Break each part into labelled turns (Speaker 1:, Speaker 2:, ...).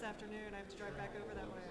Speaker 1: afternoon. I have to drive back over that way.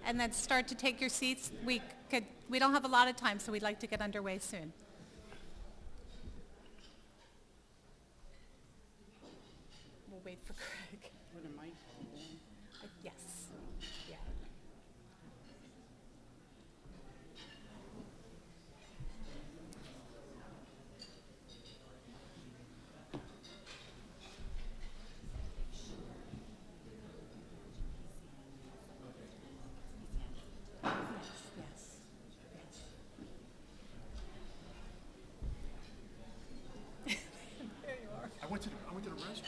Speaker 2: and then start to take your seats. We don't have a lot of time, so we'd like to get underway soon. We'll wait for Craig. Yes. Yeah.
Speaker 3: I went to the restroom.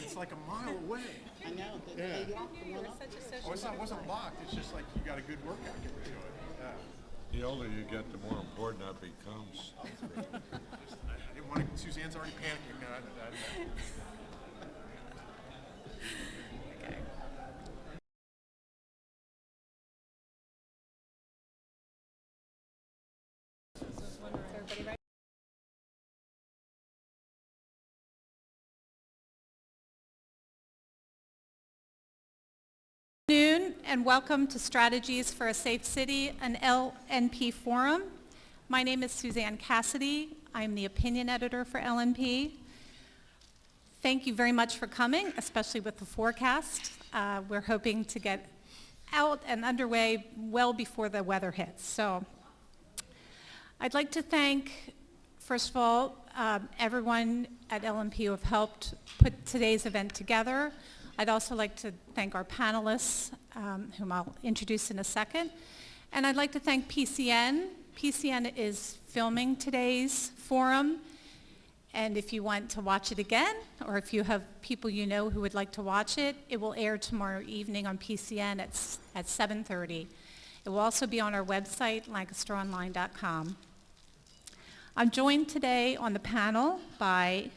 Speaker 3: It's like a mile away.
Speaker 4: I know.
Speaker 3: Yeah.
Speaker 4: They locked the one up.
Speaker 3: Oh, it wasn't locked. It's just like you got a good workout. Get rid of it. Yeah.
Speaker 5: The older you get, the more important that becomes.
Speaker 3: I didn't want to. Suzanne's already panicking.
Speaker 2: Okay. Is everybody ready? Good afternoon, and welcome to Strategies for a Safe City, an LNP forum. My name is Suzanne Cassidy. I'm the opinion editor for LNP. Thank you very much for coming, especially with the forecast. We're hoping to get out and underway well before the weather hits. So I'd like to thank, first of all, everyone at LNP who have helped put today's event together. I'd also like to thank our panelists, whom I'll introduce in a second. And I'd like to thank PCN. PCN is filming today's forum. And if you want to watch it again, or if you have people you know who would like to watch it, it will air tomorrow evening on PCN at 7:30. It will also be on our website, lancasteronline.com. I'm joined today on the panel by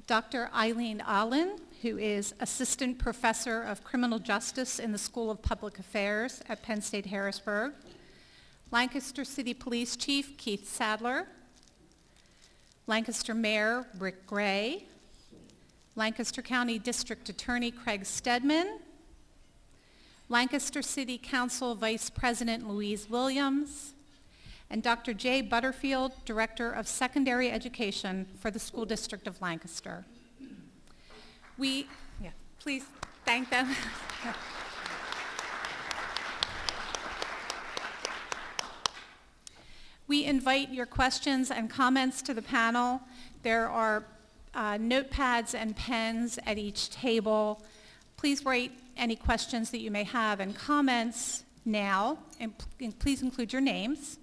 Speaker 2: Dr. Eileen Allen, who is Assistant Professor of Criminal Justice in the School of Public Affairs at Penn State Harrisburg, Lancaster City Police Chief Keith Sadler, Lancaster Mayor Rick Gray, Lancaster County District Attorney Craig Stedman, Lancaster City Council Vice President Louise Williams, and Dr. Jay Butterfield, Director of Secondary Education for the School District of Lancaster. Please thank them. We invite your questions and comments to the panel. There are notepads and pens at each table. Please write any questions that you may have and comments now, and please include your names.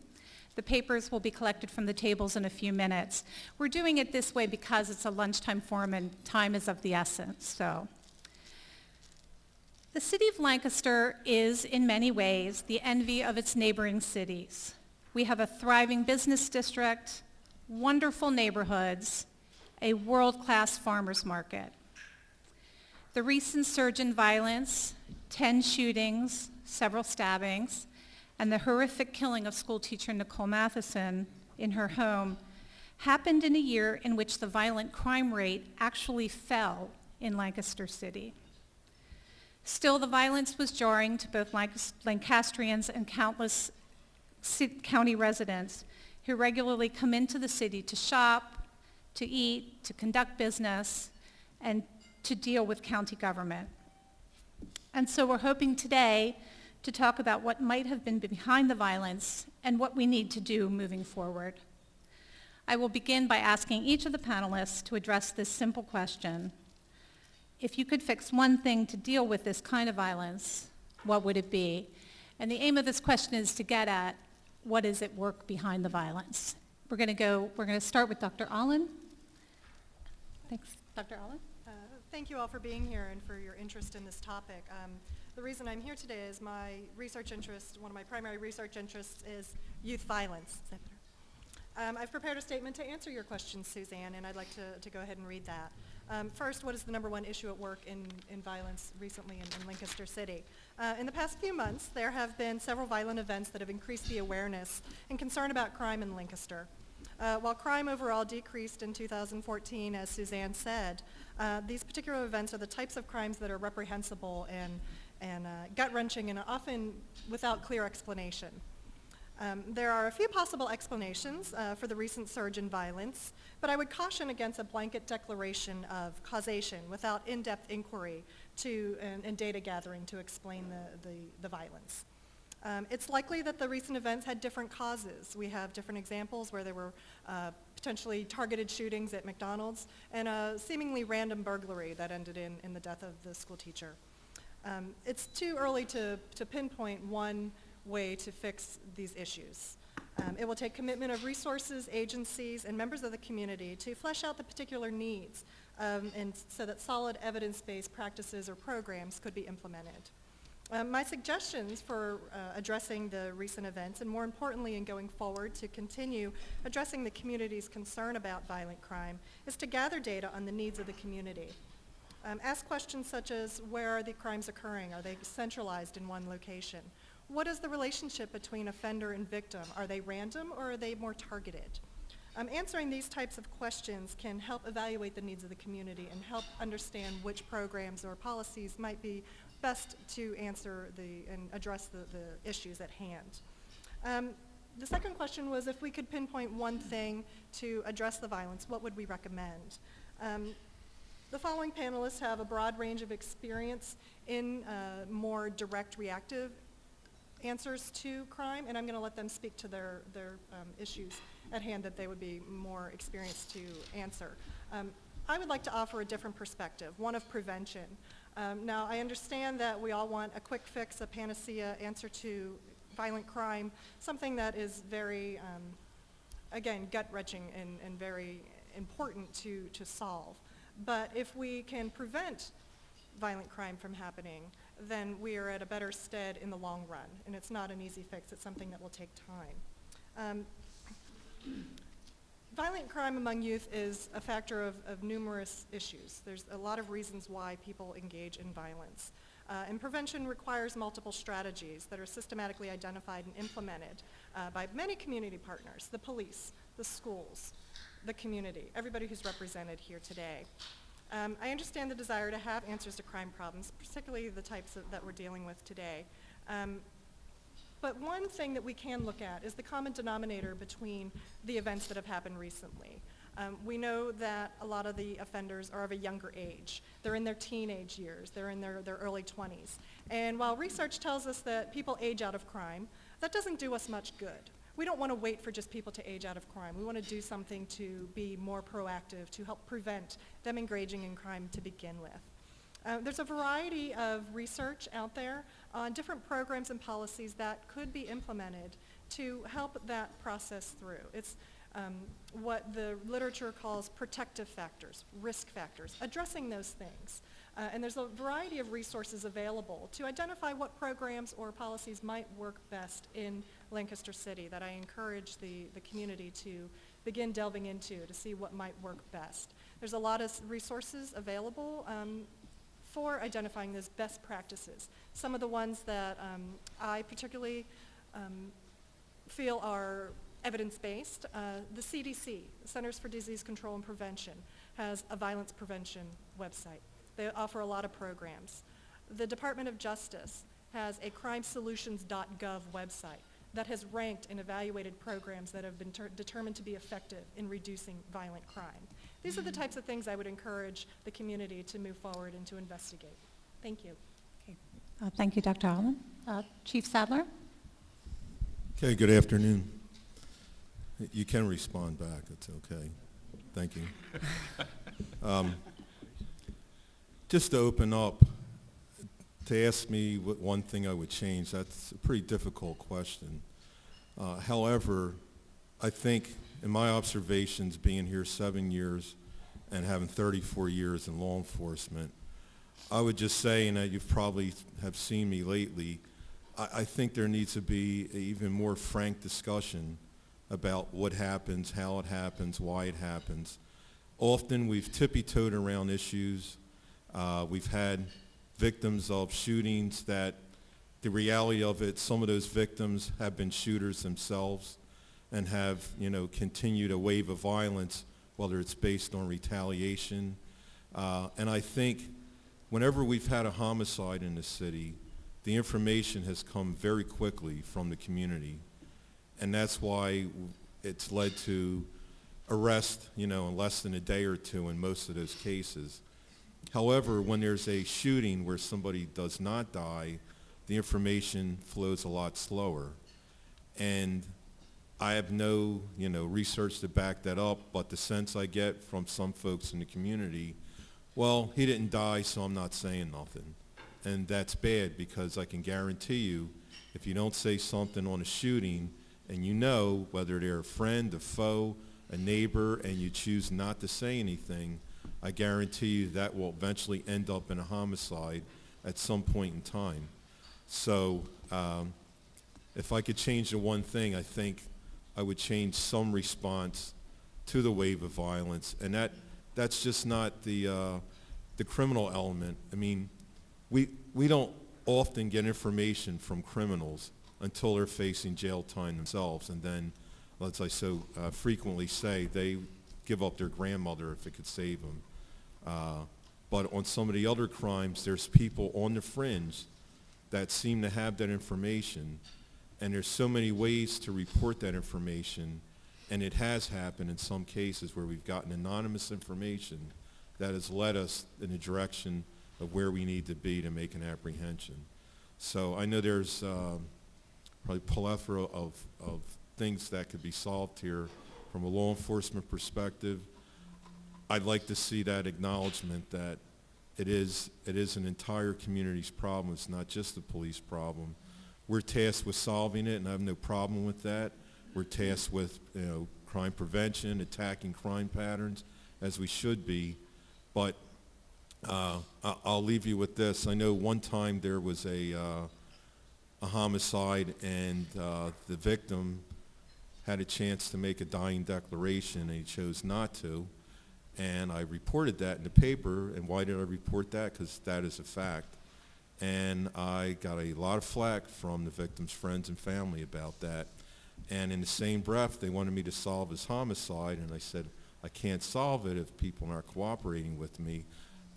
Speaker 2: The papers will be collected from the tables in a few minutes. We're doing it this way because it's a lunchtime forum and time is of the essence. So, the city of Lancaster is, in many ways, the envy of its neighboring cities. We have a thriving business district, wonderful neighborhoods, a world-class farmers market. The recent surge in violence, 10 shootings, several stabbings, and the horrific killing of schoolteacher Nicole Matheson in her home happened in a year in which the violent crime rate actually fell in Lancaster City. Still, the violence was jarring to both Lancastrians and countless county residents who regularly come into the city to shop, to eat, to conduct business, and to deal with county government. And so we're hoping today to talk about what might have been behind the violence and what we need to do moving forward. I will begin by asking each of the panelists to address this simple question. If you could fix one thing to deal with this kind of violence, what would it be? And the aim of this question is to get at what is at work behind the violence. We're going to start with Dr. Allen. Thanks, Dr. Allen.
Speaker 1: Thank you all for being here and for your interest in this topic. The reason I'm here today is my research interest, one of my primary research interests is youth violence. Is that better? I've prepared a statement to answer your questions, Suzanne, and I'd like to go ahead and read that. First, what is the #1 issue at work in violence recently in Lancaster City? In the past few months, there have been several violent events that have increased the awareness and concern about crime in Lancaster. While crime overall decreased in 2014, as Suzanne said, these particular events are the types of crimes that are reprehensible and gut-wrenching and often without clear explanation. There are a few possible explanations for the recent surge in violence, but I would caution against a blanket declaration of causation without in-depth inquiry and data gathering to explain the violence. It's likely that the recent events had different causes. We have different examples where there were potentially targeted shootings at McDonald's and a seemingly random burglary that ended in the death of the school teacher. It's too early to pinpoint one way to fix these issues. It will take commitment of resources, agencies, and members of the community to flesh out the particular needs and so that solid evidence-based practices or programs could be implemented. My suggestions for addressing the recent events, and more importantly in going forward to continue addressing the community's concern about violent crime, is to gather data on the needs of the community. Ask questions such as, where are the crimes occurring? Are they centralized in one location? What is the relationship between offender and victim? Are they random or are they more targeted? Answering these types of questions can help evaluate the needs of the community and help understand which programs or policies might be best to answer and address the issues at hand. The second question was, if we could pinpoint one thing to address the violence, what would we recommend? The following panelists have a broad range of experience in more direct reactive answers to crime, and I'm going to let them speak to their issues at hand that they would be more experienced to answer. I would like to offer a different perspective, one of prevention. Now, I understand that we all want a quick fix, a panacea answer to violent crime, something that is very, again, gut-wrenching and very important to solve. But if we can prevent violent crime from happening, then we are at a better stead in the long run. And it's not an easy fix, it's something that will take time. Violent crime among youth is a factor of numerous issues. There's a lot of reasons why people engage in violence. And prevention requires multiple strategies that are systematically identified and implemented by many community partners, the police, the schools, the community, everybody who's represented here today. I understand the desire to have answers to crime problems, particularly the types that we're dealing with today. But one thing that we can look at is the common denominator between the events that have happened recently. We know that a lot of the offenders are of a younger age. They're in their teenage years. They're in their early 20s. And while research tells us that people age out of crime, that doesn't do us much good. We don't want to wait for just people to age out of crime. We want to do something to be more proactive, to help prevent them engaging in crime to begin with. There's a variety of research out there on different programs and policies that could be implemented to help that process through. It's what the literature calls protective factors, risk factors, addressing those things. And there's a variety of resources available to identify what programs or policies might work best in Lancaster City that I encourage the community to begin delving into to see what might work best. There's a lot of resources available for identifying those best practices. Some of the ones that I particularly feel are evidence-based. The CDC, the Centers for Disease Control and Prevention, has a violence prevention website. They offer a lot of programs. The Department of Justice has a crimesolutions.gov website that has ranked and evaluated programs that have been determined to be effective in reducing violent crime. These are the types of things I would encourage the community to move forward and to investigate. Thank you.
Speaker 2: Okay. Thank you, Dr. Allen. Chief Sadler?
Speaker 4: Okay, good afternoon. You can respond back, it's okay. Thank you. Just to open up, to ask me what one thing I would change, that's a pretty difficult question. However, I think in my observations, being here 7 years and having 34 years in law enforcement, I would just say, and you probably have seen me lately, I think there needs to be an even more frank discussion about what happens, how it happens, why it happens. Often we've tippy-toed around issues. We've had victims of shootings that the reality of it, some of those victims have been shooters themselves and have, continued a wave of violence, whether it's based on retaliation. And I think whenever we've had a homicide in the city, the information has come very quickly from the community, and that's why it's led to arrest, in less than a day or two in most of those cases. However, when there's a shooting where somebody does not die, the information flows a lot slower. And I have no, research to back that up, but the sense I get from some folks in the community, well, he didn't die, so I'm not saying nothing. And that's bad, because I can guarantee you, if you don't say something on a shooting, and whether they're a friend, a foe, a neighbor, and you choose not to say anything, I guarantee you that will eventually end up in a homicide at some point in time. So if I could change the one thing, I think I would change some response to the wave of violence, and that's just not the criminal element. I mean, we don't often get information from criminals until they're facing jail time themselves, and then, as I so frequently say, they give up their grandmother if it could save them. But on some of the other crimes, there's people on the fringe that seem to have that information, and there's so many ways to report that information, and it has happened in some cases where we've gotten anonymous information that has led us in the direction of where we need to be to make an apprehension. So I know there's probably a plethora of things that could be solved here from a law enforcement perspective. I'd like to see that acknowledgement that it is an entire community's problem. It's not just the police problem. We're tasked with solving it, and I have no problem with that. We're tasked with crime prevention, attacking crime patterns, as we should be. But I'll leave you with this. I know one time there was a homicide, and the victim had a chance to make a dying declaration, and he chose not to. And I reported that in the paper. And why did I report that? Because that is a fact. And I got a lot of flack from the victim's friends and family about that. And in the same breath, they wanted me to solve his homicide, and I said, I can't solve it if people aren't cooperating with me.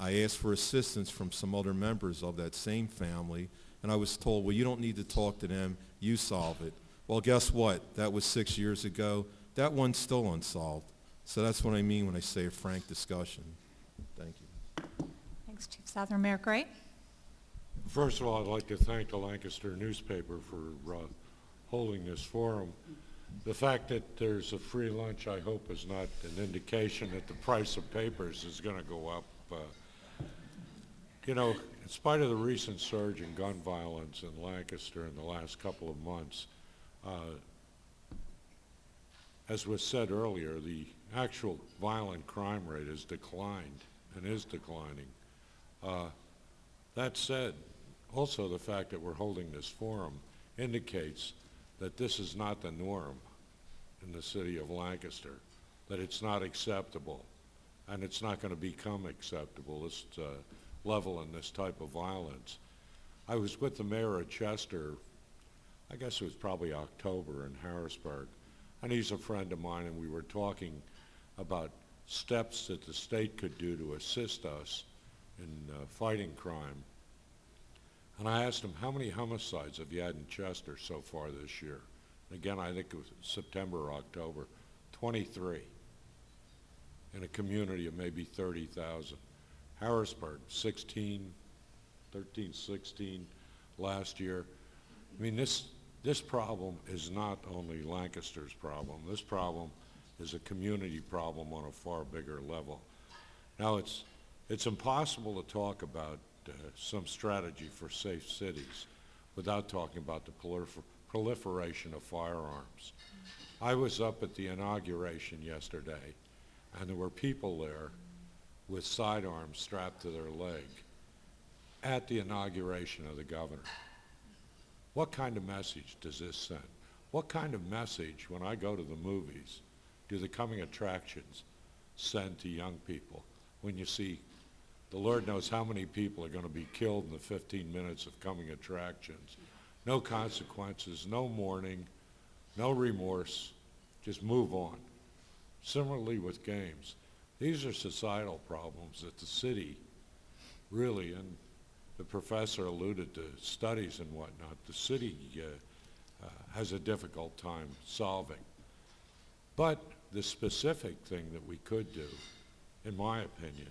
Speaker 4: I asked for assistance from some other members of that same family, and I was told, well, you don't need to talk to them, you solve it. Well, guess what? That was 6 years ago. That one's still unsolved. So that's what I mean when I say a frank discussion. Thank you.
Speaker 2: Thanks, Chief Sadler. Mayor Gray?
Speaker 5: First of all, I'd like to thank the Lancaster newspaper for holding this forum. The fact that there's a free lunch, I hope, is not an indication that the price of papers is going to go up. In spite of the recent surge in gun violence in Lancaster in the last couple of months, as was said earlier, the actual violent crime rate has declined and is declining. That said, also the fact that we're holding this forum indicates that this is not the norm in the city of Lancaster, that it's not acceptable, and it's not going to become acceptable, this level in this type of violence. I was with the mayor of Chester, I guess it was probably October, in Harrisburg, and he's a friend of mine, and we were talking about steps that the state could do to assist us in fighting crime. And I asked him, how many homicides have you had in Chester so far this year? And again, I think it was September or October, 23 in a community of maybe 30,000. Harrisburg, 16 last year. I mean, this problem is not only Lancaster's problem. This problem is a community problem on a far bigger level. Now, it's impossible to talk about some strategy for safe cities without talking about the proliferation of firearms. I was up at the inauguration yesterday, and there were people there with sidearms strapped to their leg at the inauguration of the governor. What kind of message does this send? What kind of message, when I go to the movies, do the coming attractions send to young people when you see the Lord knows how many people are going to be killed in the 15 minutes of coming attractions? No consequences, no mourning, no remorse, just move on. Similarly with games. These are societal problems that the city really, and the professor alluded to studies and whatnot. The city has a difficult time solving. But the specific thing that we could do, in my opinion,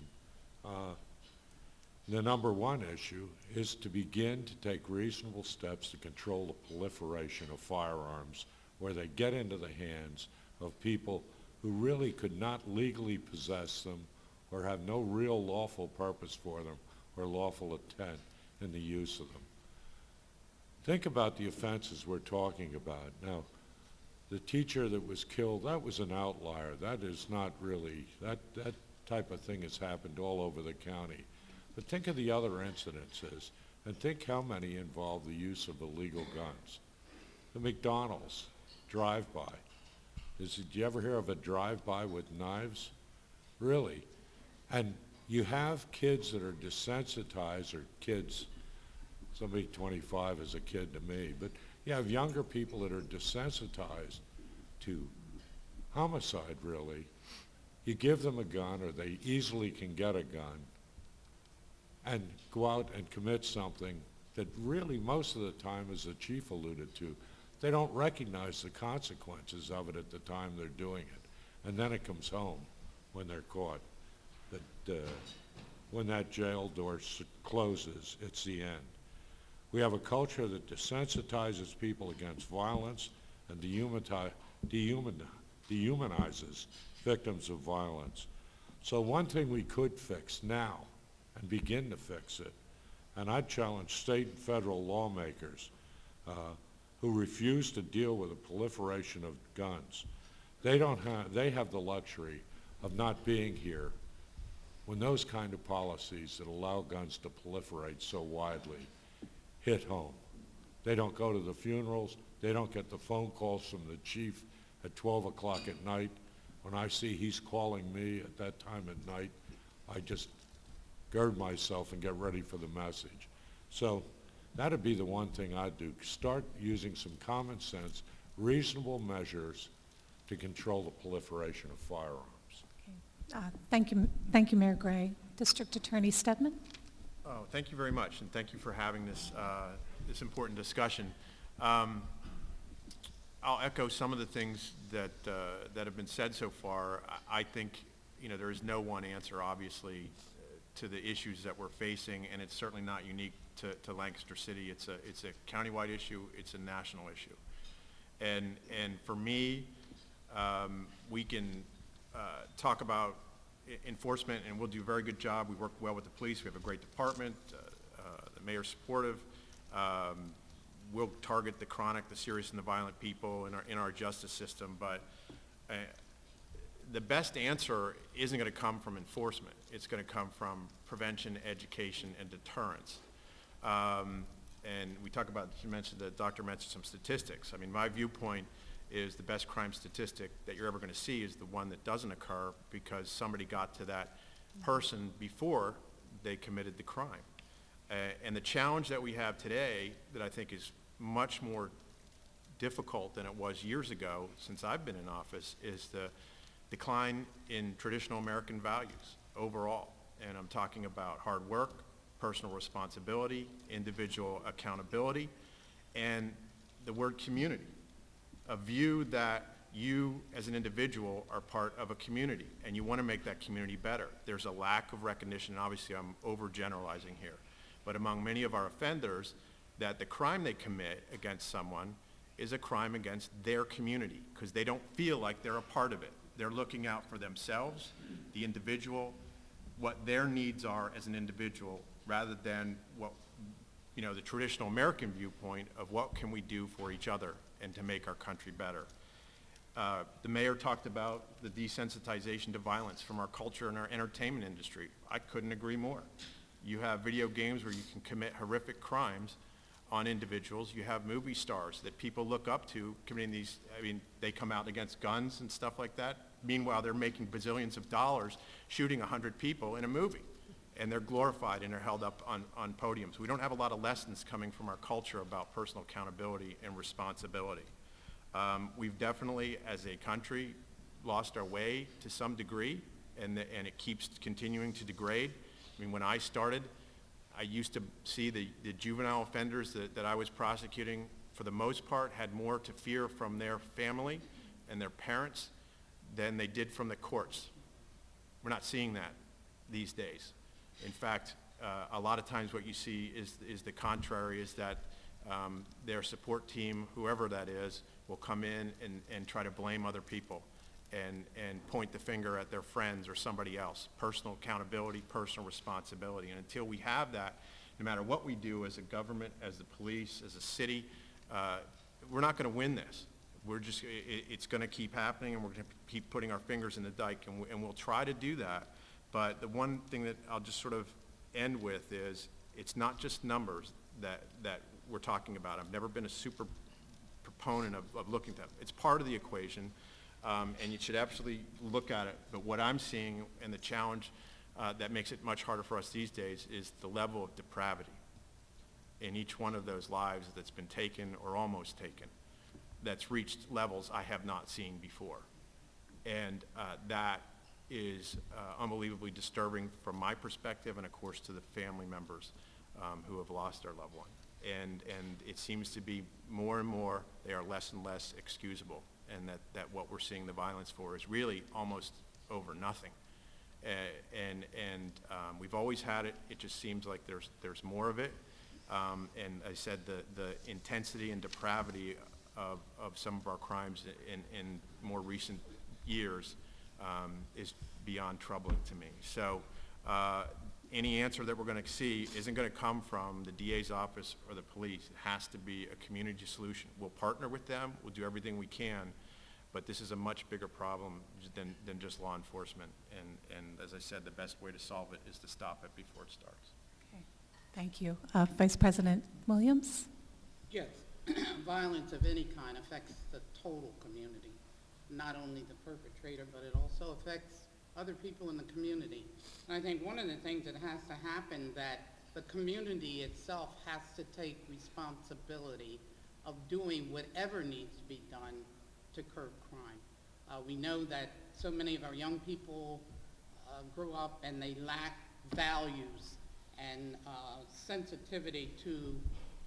Speaker 5: the number one issue is to begin to take reasonable steps to control the proliferation of firearms where they get into the hands of people who really could not legally possess them or have no real lawful purpose for them or lawful intent in the use of them. Think about the offenses we're talking about. Now, the teacher that was killed, that was an outlier. That is not really, that type of thing has happened all over the county. But think of the other incidences, and think how many involve the use of illegal guns. The McDonald's drive-by. Did you ever hear of a drive-by with knives? Really? And you have kids that are desensitized, or kids, somebody 25 is a kid to me, but you have younger people that are desensitized to homicide, really. You give them a gun, or they easily can get a gun, and go out and commit something that really most of the time, as the chief alluded to, they don't recognize the consequences of it at the time they're doing it. And then it comes home when they're caught. That when that jail door closes, it's the end. We have a culture that desensitizes people against violence and dehumanizes victims of violence. So one thing we could fix now and begin to fix it, and I'd challenge state and federal lawmakers who refuse to deal with the proliferation of guns. They have the luxury of not being here when those kind of policies that allow guns to proliferate so widely hit home. They don't go to the funerals. They don't get the phone calls from the chief at 12 o'clock at night. When I see he's calling me at that time at night, I just gird myself and get ready for the message. So that'd be the one thing I'd do. Start using some common sense, reasonable measures to control the proliferation of firearms.
Speaker 2: Thank you, Mayor Gray. District Attorney Stedman.
Speaker 3: Oh, thank you very much, and thank you for having this, this important discussion. I'll echo some of the things that have been said so far. I think, there is no one answer, obviously, to the issues that we're facing, and it's certainly not unique to Lancaster City. It's a countywide issue. It's a national issue. And for me, we can talk about enforcement, and we'll do a very good job. We work well with the police. We have a great department. The mayor's supportive. We'll target the chronic, the serious, and the violent people in our justice system. But the best answer isn't going to come from enforcement. It's going to come from prevention, education, and deterrence. And we talk about, the doctor mentioned some statistics. I mean, my viewpoint is the best crime statistic that you're ever going to see is the one that doesn't occur because somebody got to that person before they committed the crime. And the challenge that we have today that I think is much more difficult than it was years ago since I've been in office is the decline in traditional American values overall. And I'm talking about hard work, personal responsibility, individual accountability, and the word community. A view that you as an individual are part of a community and you want to make that community better. There's a lack of recognition, and obviously I'm overgeneralizing here, but among many of our offenders, that the crime they commit against someone is a crime against their community because they don't feel like they're a part of it. They're looking out for themselves, the individual, what their needs are as an individual, rather than what, the traditional American viewpoint of what can we do for each other and to make our country better. The mayor talked about the desensitization to violence from our culture and our entertainment industry. I couldn't agree more. You have video games where you can commit horrific crimes on individuals. You have movie stars that people look up to committing these, they come out against guns and stuff like that. Meanwhile, they're making bazillions of dollars shooting 100 people in a movie. And they're glorified and they're held up on podiums. We don't have a lot of lessons coming from our culture about personal accountability and responsibility. We've definitely, as a country, lost our way to some degree, and it keeps continuing to degrade. When I started, I used to see the juvenile offenders that I was prosecuting, for the most part, had more to fear from their family and their parents than they did from the courts. We're not seeing that these days. In fact, a lot of times what you see is the contrary, is that their support team, whoever that is, will come in and try to blame other people and point the finger at their friends or somebody else. Personal accountability, personal responsibility. And until we have that, no matter what we do as a government, as the police, as a city, we're not going to win this. It's going to keep happening, and we're going to keep putting our fingers in the dike, and we'll try to do that. But the one thing that I'll just sort of end with is, it's not just numbers that we're talking about. I've never been a super proponent of looking at them. It's part of the equation, and you should absolutely look at it. But what I'm seeing, and the challenge that makes it much harder for us these days, is the level of depravity in each one of those lives that's been taken or almost taken, that's reached levels I have not seen before. And that is unbelievably disturbing from my perspective, and of course to the family members who have lost their loved one. And it seems to be more and more, they are less and less excusable, and that what we're seeing the violence for is really almost over nothing. And we've always had it. It just seems like there's more of it. And I said the intensity and depravity of some of our crimes in more recent years is beyond troubling to me. So any answer that we're going to see isn't going to come from the DA's office or the police. It has to be a community solution. We'll partner with them. We'll do everything we can. But this is a much bigger problem than just law enforcement. And as I said, the best way to solve it is to stop it before it starts.
Speaker 2: Okay. Thank you. Vice President Williams?
Speaker 6: Yes, violence of any kind affects the total community, not only the perpetrator, but it also affects other people in the community. And I think one of the things that has to happen, that the community itself has to take responsibility of doing whatever needs to be done to curb crime. We know that so many of our young people grow up and they lack values and sensitivity to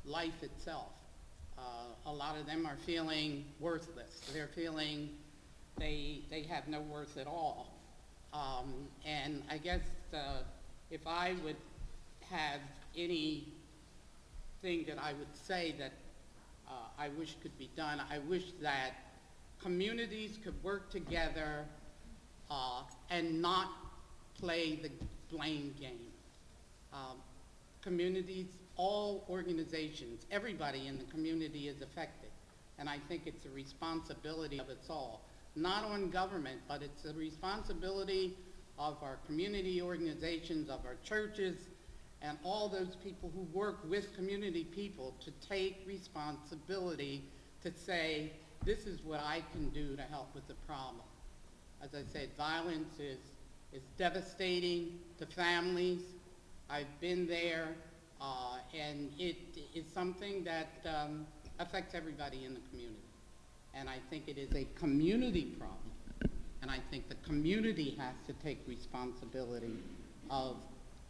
Speaker 6: life itself. A lot of them are feeling worthless. They're feeling they have no worth at all. And I guess if I would have anything that I would say that I wish could be done, I wish that communities could work together and not play the blame game. Communities, all organizations, everybody in the community is affected. And I think it's a responsibility of us all. Not on government, but it's the responsibility of our community organizations, of our churches, and all those people who work with community people to take responsibility to say, this is what I can do to help with the problem. As I said, violence is devastating to families. I've been there, and it is something that affects everybody in the community. And I think it is a community problem. And I think the community has to take responsibility of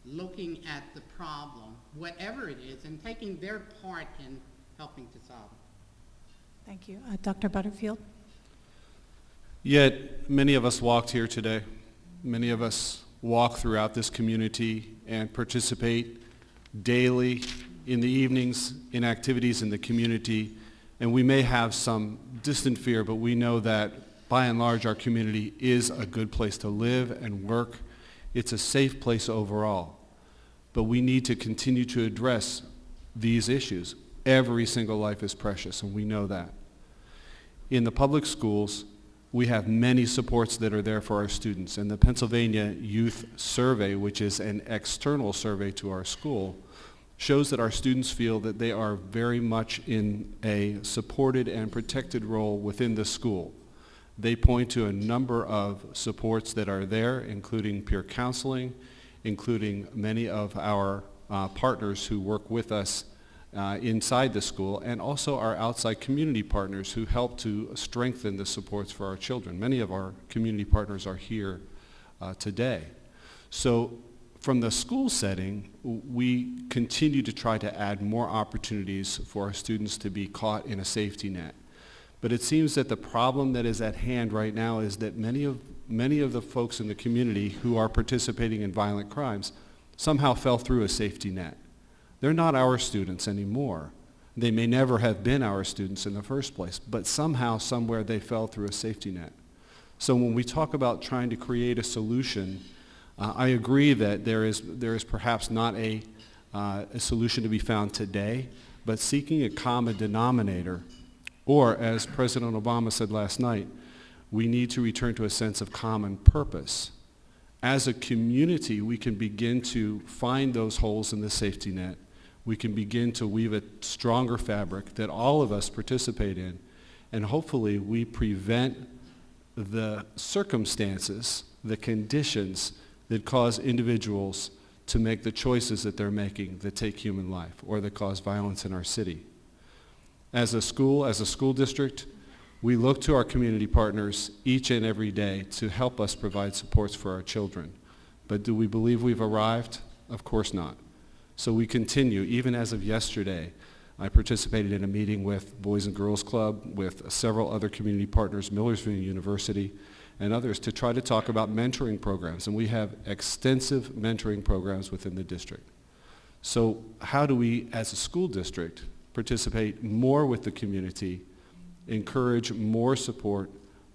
Speaker 6: looking at the problem, whatever it is, and taking their part in helping to solve it.
Speaker 2: Thank you. Dr. Butterfield?
Speaker 7: Yet, many of us walked here today. Many of us walk throughout this community and participate daily in the evenings in activities in the community. And we may have some distant fear, but we know that by and large our community is a good place to live and work. It's a safe place overall. But we need to continue to address these issues. Every single life is precious, and we know that. In the public schools, we have many supports that are there for our students. And the Pennsylvania Youth Survey, which is an external survey to our school, shows that our students feel that they are very much in a supported and protected role within the school. They point to a number of supports that are there, including peer counseling, including many of our partners who work with us inside the school, and also our outside community partners who help to strengthen the supports for our children. Many of our community partners are here today. So from the school setting, we continue to try to add more opportunities for our students to be caught in a safety net. But it seems that the problem that is at hand right now is that many of the folks in the community who are participating in violent crimes somehow fell through a safety net. They're not our students anymore. They may never have been our students in the first place, but somehow, somewhere, they fell through a safety net. So when we talk about trying to create a solution, I agree that there is perhaps not a solution to be found today, but seeking a common denominator, or as President Obama said last night, we need to return to a sense of common purpose. As a community, we can begin to find those holes in the safety net. We can begin to weave a stronger fabric that all of us participate in, and hopefully we prevent the circumstances, the conditions that cause individuals to make the choices that they're making that take human life or that cause violence in our city. As a school district, we look to our community partners each and every day to help us provide supports for our children. But do we believe we've arrived? Of course not. So we continue, even as of yesterday, I participated in a meeting with Boys and Girls Club, with several other community partners, Millersville University, and others, to try to talk about mentoring programs. And we have extensive mentoring programs within the district. So how do we, as a school district, participate more with the community, encourage more support,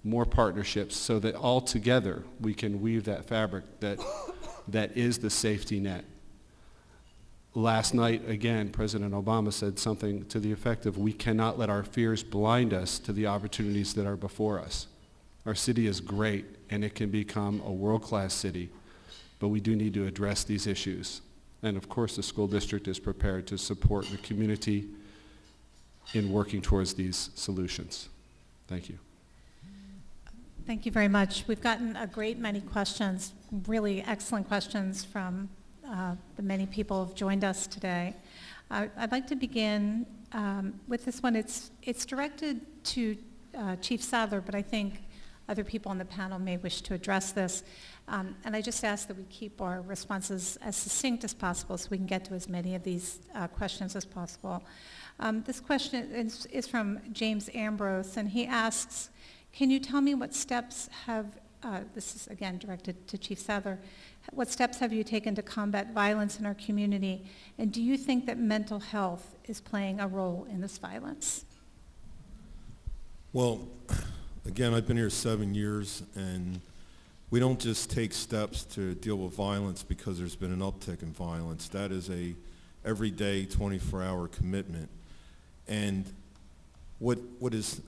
Speaker 7: more partnerships, so that all together we can weave that fabric that is the safety net? Last night, again, President Obama said something to the effect of, we cannot let our fears blind us to the opportunities that are before us. Our city is great, and it can become a world-class city, but we do need to address these issues. And of course, the school district is prepared to support the community in working towards these solutions. Thank you.
Speaker 2: Thank you very much. We've gotten a great many questions, really excellent questions from the many people who have joined us today. I'd like to begin with this one. It's directed to Chief Sadler, but I think other people on the panel may wish to address this. And I just ask that we keep our responses as succinct as possible so we can get to as many of these questions as possible. This question is from James Ambrose, and he asks, can you tell me what steps have, this is again directed to Chief Sadler, what steps have you taken to combat violence in our community, and do you think that mental health is playing a role in this violence?
Speaker 4: Well, again, I've been here 7 years, and we don't just take steps to deal with violence because there's been an uptick in violence. That is a everyday 24-hour commitment. And what is,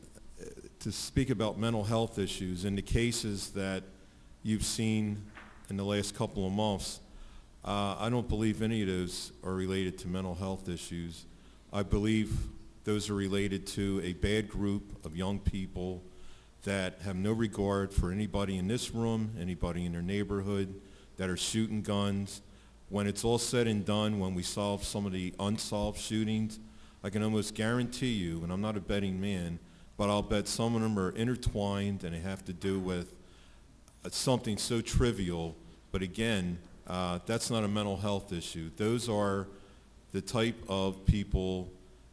Speaker 4: to speak about mental health issues, in the cases that you've seen in the last couple of months, I don't believe any of those are related to mental health issues. I believe those are related to a bad group of young people that have no regard for anybody in this room, anybody in their neighborhood, that are shooting guns. When it's all said and done, when we solve some of the unsolved shootings, I can almost guarantee you, and I'm not a betting man, but I'll bet some of them are intertwined and they have to do with something so trivial. But again, that's not a mental health issue. Those are the type of people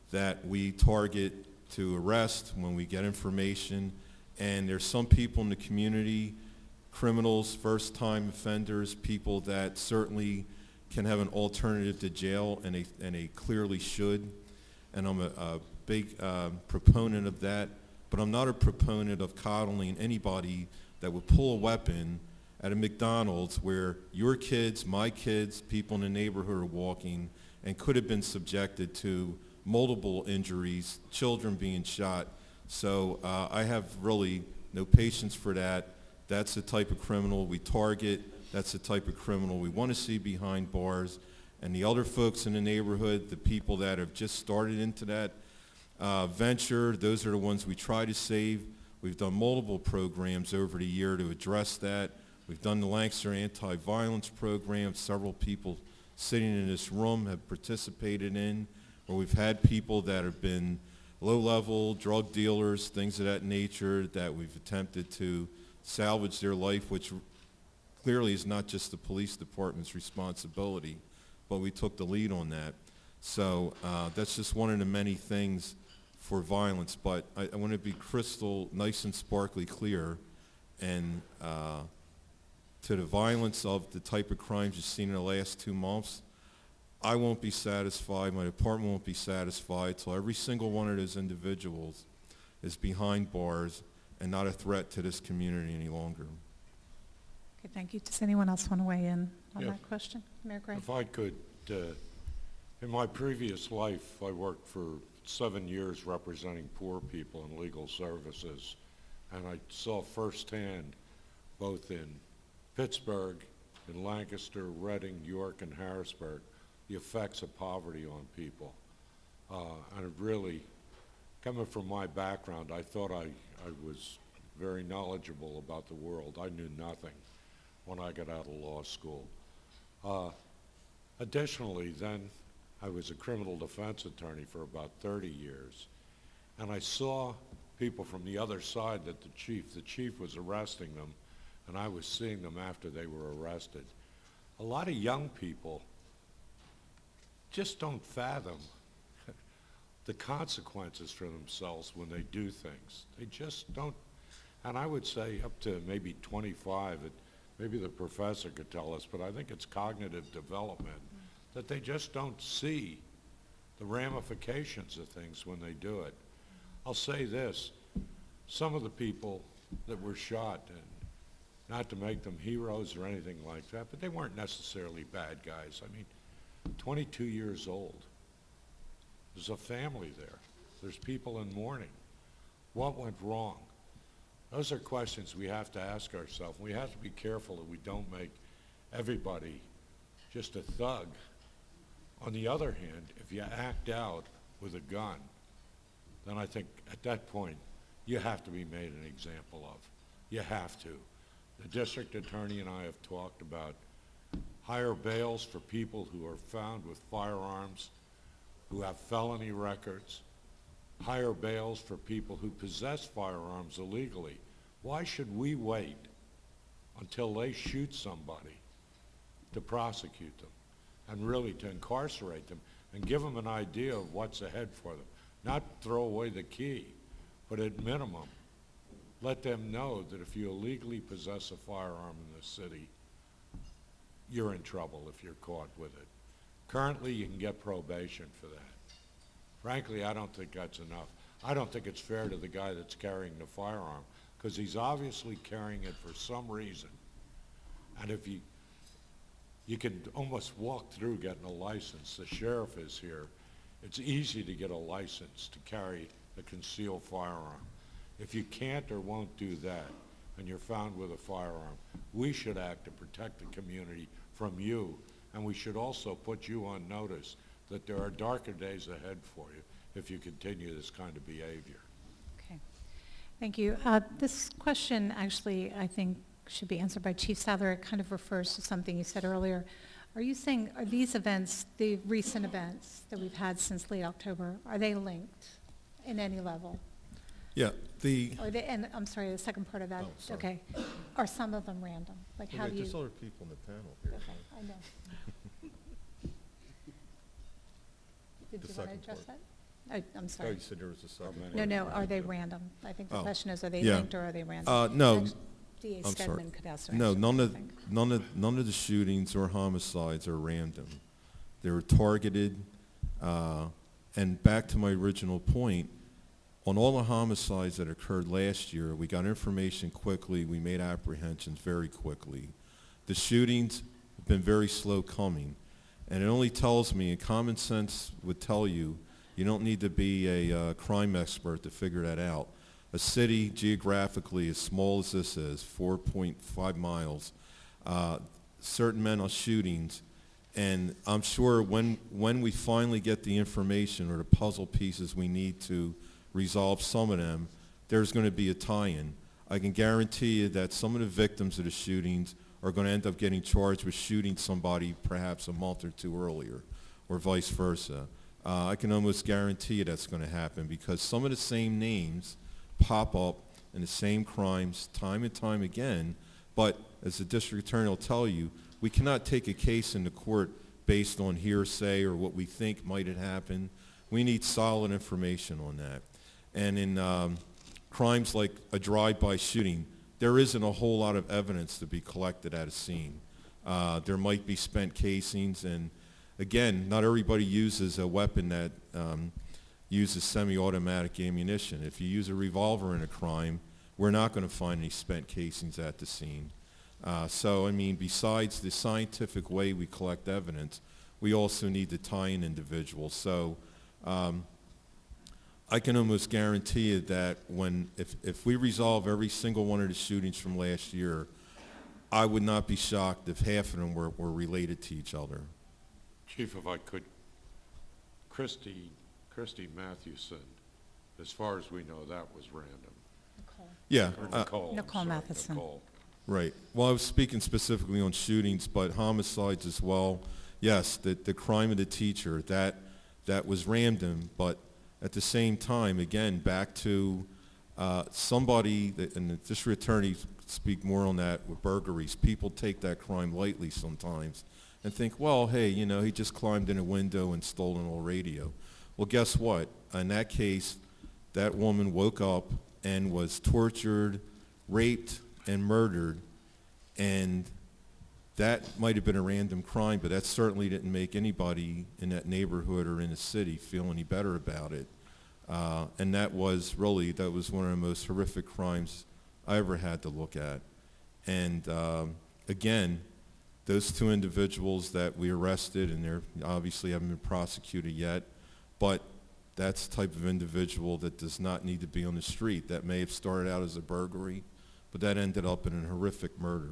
Speaker 4: that we target to arrest when we get information. And there's some people in the community, criminals, first-time offenders, people that certainly can have an alternative to jail, and they clearly should. And I'm a big proponent of that. But I'm not a proponent of coddling anybody that would pull a weapon at a McDonald's where your kids, my kids, people in the neighborhood are walking and could have been subjected to multiple injuries, children being shot. So I have really no patience for that. That's the type of criminal we target. That's the type of criminal we want to see behind bars. And the other folks in the neighborhood, the people that have just started into that venture, those are the ones we try to save. We've done multiple programs over the year to address that. We've done the Lancaster anti-violence program. Several people sitting in this room have participated in, where we've had people that have been low-level drug dealers, things of that nature, that we've attempted to salvage their life, which clearly is not just the police department's responsibility, but we took the lead on that. So that's just one of the many things for violence, but I want to be crystal nice and sparkly clear, and to the violence of the type of crimes you've seen in the last 2 months, I won't be satisfied, my department won't be satisfied till every single one of those individuals is behind bars and not a threat to this community any longer.
Speaker 2: Okay, thank you. Does anyone else want to weigh in on
Speaker 5: Yeah.
Speaker 2: that question? Mayor Gray?
Speaker 5: If I could, in my previous life, I worked for 7 years representing poor people in legal services, and I saw firsthand, both in Pittsburgh, in Lancaster, Reading, York, and Harrisburg, the effects of poverty on people. And it really, coming from my background, I thought I was very knowledgeable about the world. I knew nothing when I got out of law school. Additionally, then, I was a criminal defense attorney for about 30 years, and I saw people from the other side that the chief was arresting them, and I was seeing them after they were arrested. A lot of young people just don't fathom the consequences for themselves when they do things. They just don't, and I would say up to maybe 25, maybe the professor could tell us, but I think it's cognitive development, that they just don't see the ramifications of things when they do it. I'll say this, some of the people that were shot, and not to make them heroes or anything like that, but they weren't necessarily bad guys. I mean, 22 years old. There's a family there. There's people in mourning. What went wrong? Those are questions we have to ask ourselves. We have to be careful that we don't make everybody just a thug. On the other hand, if you act out with a gun, then I think at that point, you have to be made an example of. You have to. The district attorney and I have talked about higher bails for people who are found with firearms, who have felony records, higher bails for people who possess firearms illegally. Why should we wait until they shoot somebody to prosecute them and really to incarcerate them and give them an idea of what's ahead for them? Not throw away the key, but at minimum, let them know that if you illegally possess a firearm in the city, you're in trouble if you're caught with it. Currently, you can get probation for that. Frankly, I don't think that's enough. I don't think it's fair to the guy that's carrying the firearm, because he's obviously carrying it for some reason. And if you can almost walk through getting a license. The sheriff is here. It's easy to get a license to carry a concealed firearm. If you can't or won't do that, and you're found with a firearm, we should act to protect the community from you, and we should also put you on notice that there are darker days ahead for you if you continue this kind of behavior.
Speaker 2: Okay. Thank you. This question actually, I think, should be answered by Chief Sadler. It kind of refers to something you said earlier. Are you saying, are these events, the recent events that we've had since late October, are they linked in any level?
Speaker 4: Yeah,
Speaker 2: Are they, and I'm sorry, the second part of that,
Speaker 4: Oh, sorry.
Speaker 2: okay. Are some of them random? Like how do you?
Speaker 4: there's other people in the panel here.
Speaker 2: Okay, I know. Did
Speaker 4: The
Speaker 2: you want to
Speaker 4: second
Speaker 2: address
Speaker 4: part.
Speaker 2: that? I'm
Speaker 4: Oh,
Speaker 2: sorry.
Speaker 4: you said there was a second.
Speaker 2: No, are they random? I think the
Speaker 4: Oh,
Speaker 2: question is, are they
Speaker 4: yeah.
Speaker 2: linked or are they random?
Speaker 4: No,
Speaker 2: Actually, DA
Speaker 4: I'm sorry.
Speaker 2: Stedman could answer.
Speaker 4: No,
Speaker 2: actually,
Speaker 4: none
Speaker 2: I
Speaker 4: of,
Speaker 2: think.
Speaker 4: none of the shootings or homicides are random. They were targeted, and back to my original point, on all the homicides that occurred last year, we got information quickly, we made apprehensions very quickly. The shootings have been very slow coming, and it only tells me, and common sense would tell you, you don't need to be a crime expert to figure that out. A city geographically as small as this is, 4.5 miles, certain mental shootings, and I'm sure when we finally get the information or the puzzle pieces we need to resolve some of them, there's going to be a tie-in. I can guarantee you that some of the victims of the shootings are going to end up getting charged with shooting somebody perhaps a month or two earlier, or vice versa. I can almost guarantee you that's going to happen because some of the same names pop up in the same crimes time and time again, but as the district attorney will tell you, we cannot take a case into court based on hearsay or what we think might have happened. We need solid information on that. And in crimes like a drive-by shooting, there isn't a whole lot of evidence to be collected at a scene. There might be spent casings, and again, not everybody uses a weapon that uses semi-automatic ammunition. If you use a revolver in a crime, we're not going to find any spent casings at the scene. So, I mean, besides the scientific way we collect evidence, we also need to tie in individuals. So I can almost guarantee you that if we resolve every single one of the shootings from last year, I would not be shocked if half of them were related to each other.
Speaker 5: Chief, if I could, Christy Mathewson, as far as we know, that was random.
Speaker 4: Yeah.
Speaker 5: Or Nicole.
Speaker 2: Nicole
Speaker 5: sorry,
Speaker 2: Matheson.
Speaker 5: Nicole.
Speaker 4: Right. Well, I was speaking specifically on shootings, but homicides as well. Yes, the crime of the teacher, that was random, but at the same time, again, back to somebody, and the district attorney speak more on that with burglaries. People take that crime lightly sometimes and think, well, hey, you know, he just climbed in a window and stole an old radio. Well, guess what? In that case, that woman woke up and was tortured, raped, and murdered, and that might have been a random crime, but that certainly didn't make anybody in that neighborhood or in the city feel any better about it. And that was one of the most horrific crimes I ever had to look at. And again, those two individuals that we arrested, and they obviously haven't been prosecuted yet, but that's the type of individual that does not need to be on the street. That may have started out as a burglary, but that ended up in a horrific murder.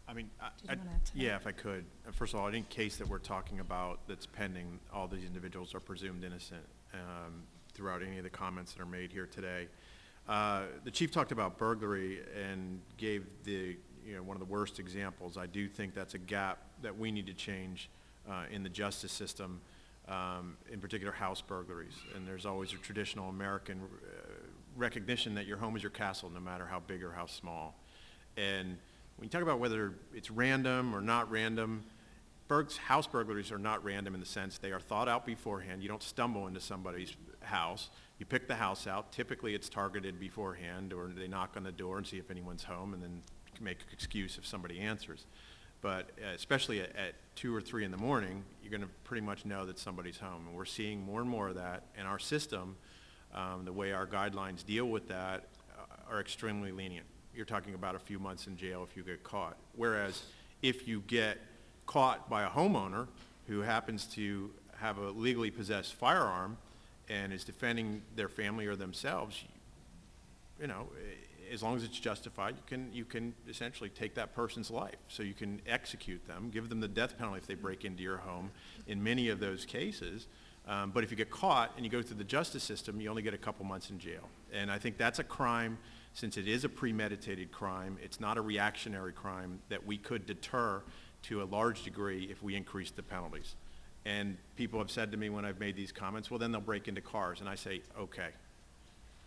Speaker 3: I mean,
Speaker 2: Did you wanna add to that?
Speaker 3: yeah, if I could. First of all, any case that we're talking about that's pending, all these individuals are presumed innocent throughout any of the comments that are made here today. The chief talked about burglary and gave one of the worst examples. I do think that's a gap that we need to change in the justice system, in particular house burglaries. And there's always a traditional American recognition that your home is your castle, no matter how big or how small. And when you talk about whether it's random or not random, house burglaries are not random in the sense they are thought out beforehand. You don't stumble into somebody's house. You pick the house out. Typically it's targeted beforehand, or they knock on the door and see if anyone's home and then make an excuse if somebody answers. But especially at 2 or 3 in the morning, you're going to pretty much know that somebody's home. And we're seeing more and more of that. And our system, the way our guidelines deal with that, are extremely lenient. You're talking about a few months in jail if you get caught. Whereas if you get caught by a homeowner who happens to have a legally possessed firearm and is defending their family or themselves, you know, as long as it's justified, you can essentially take that person's life. So you can execute them, give them the death penalty if they break into your home in many of those cases. But if you get caught and you go through the justice system, you only get a couple months in jail. And I think that's a crime. Since it is a premeditated crime, it's not a reactionary crime that we could deter to a large degree if we increase the penalties. And people have said to me when I've made these comments, well, then they'll break into cars. And I say, okay,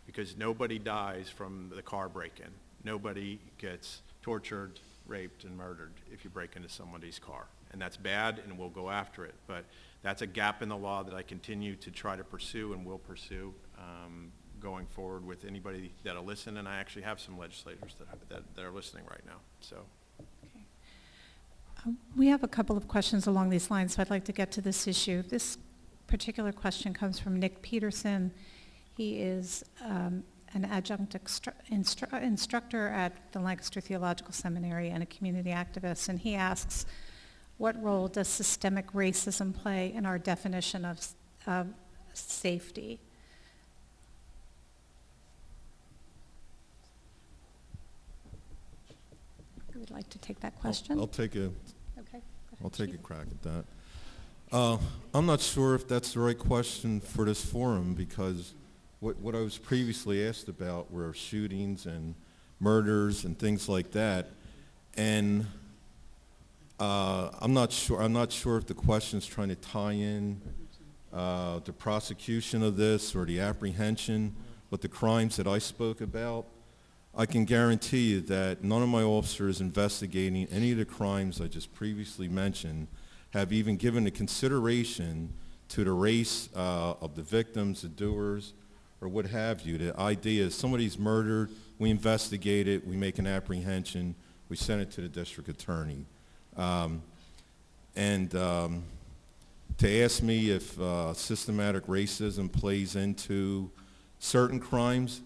Speaker 3: because nobody dies from the car break-in. Nobody gets tortured, raped, and murdered if you break into somebody's car. And that's bad, and we'll go after it. But that's a gap in the law that I continue to try to pursue and will pursue going forward with anybody that'll listen, and I actually have some legislators that are listening right now. So,
Speaker 2: We have a couple of questions along these lines, so I'd like to get to this issue. This particular question comes from Nick Peterson. He is an adjunct instructor at the Lancaster Theological Seminary and a community activist, and he asks, what role does systemic racism play in our definition of safety? Who would like to take that question?
Speaker 4: I'll take a
Speaker 2: Okay. Go ahead,
Speaker 4: I'll take a
Speaker 2: Chief.
Speaker 4: crack at that. I'm not sure if that's the right question for this forum, because what I was previously asked about were shootings and murders and things like that, and I'm not sure if the question's trying to tie in the prosecution of this or the apprehension, but the crimes that I spoke about. I can guarantee you that none of my officers investigating any of the crimes I just previously mentioned have even given a consideration to the race of the victims, the doers, or what have you. The idea is somebody's murdered, we investigate it, we make an apprehension, we send it to the district attorney. To ask me if systematic racism plays into certain crimes,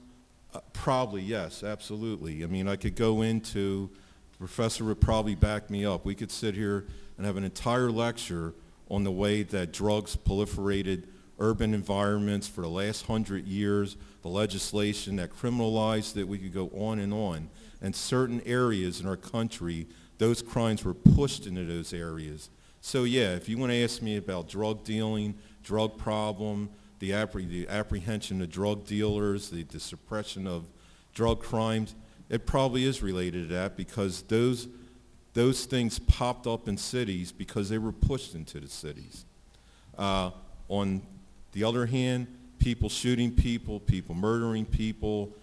Speaker 4: probably yes, absolutely. I mean, I could go into, the professor would probably back me up. We could sit here and have an entire lecture on the way that drugs proliferated urban environments for the last 100 years, the legislation that criminalized it. We could go on. And certain areas in our country, those crimes were pushed into those areas. So yeah, if you want to ask me about drug dealing, drug problem, the apprehension of drug dealers, the suppression of drug crimes, it probably is related to that, because those things popped up in cities because they were pushed into the cities. On the other hand, people shooting people, people murdering people,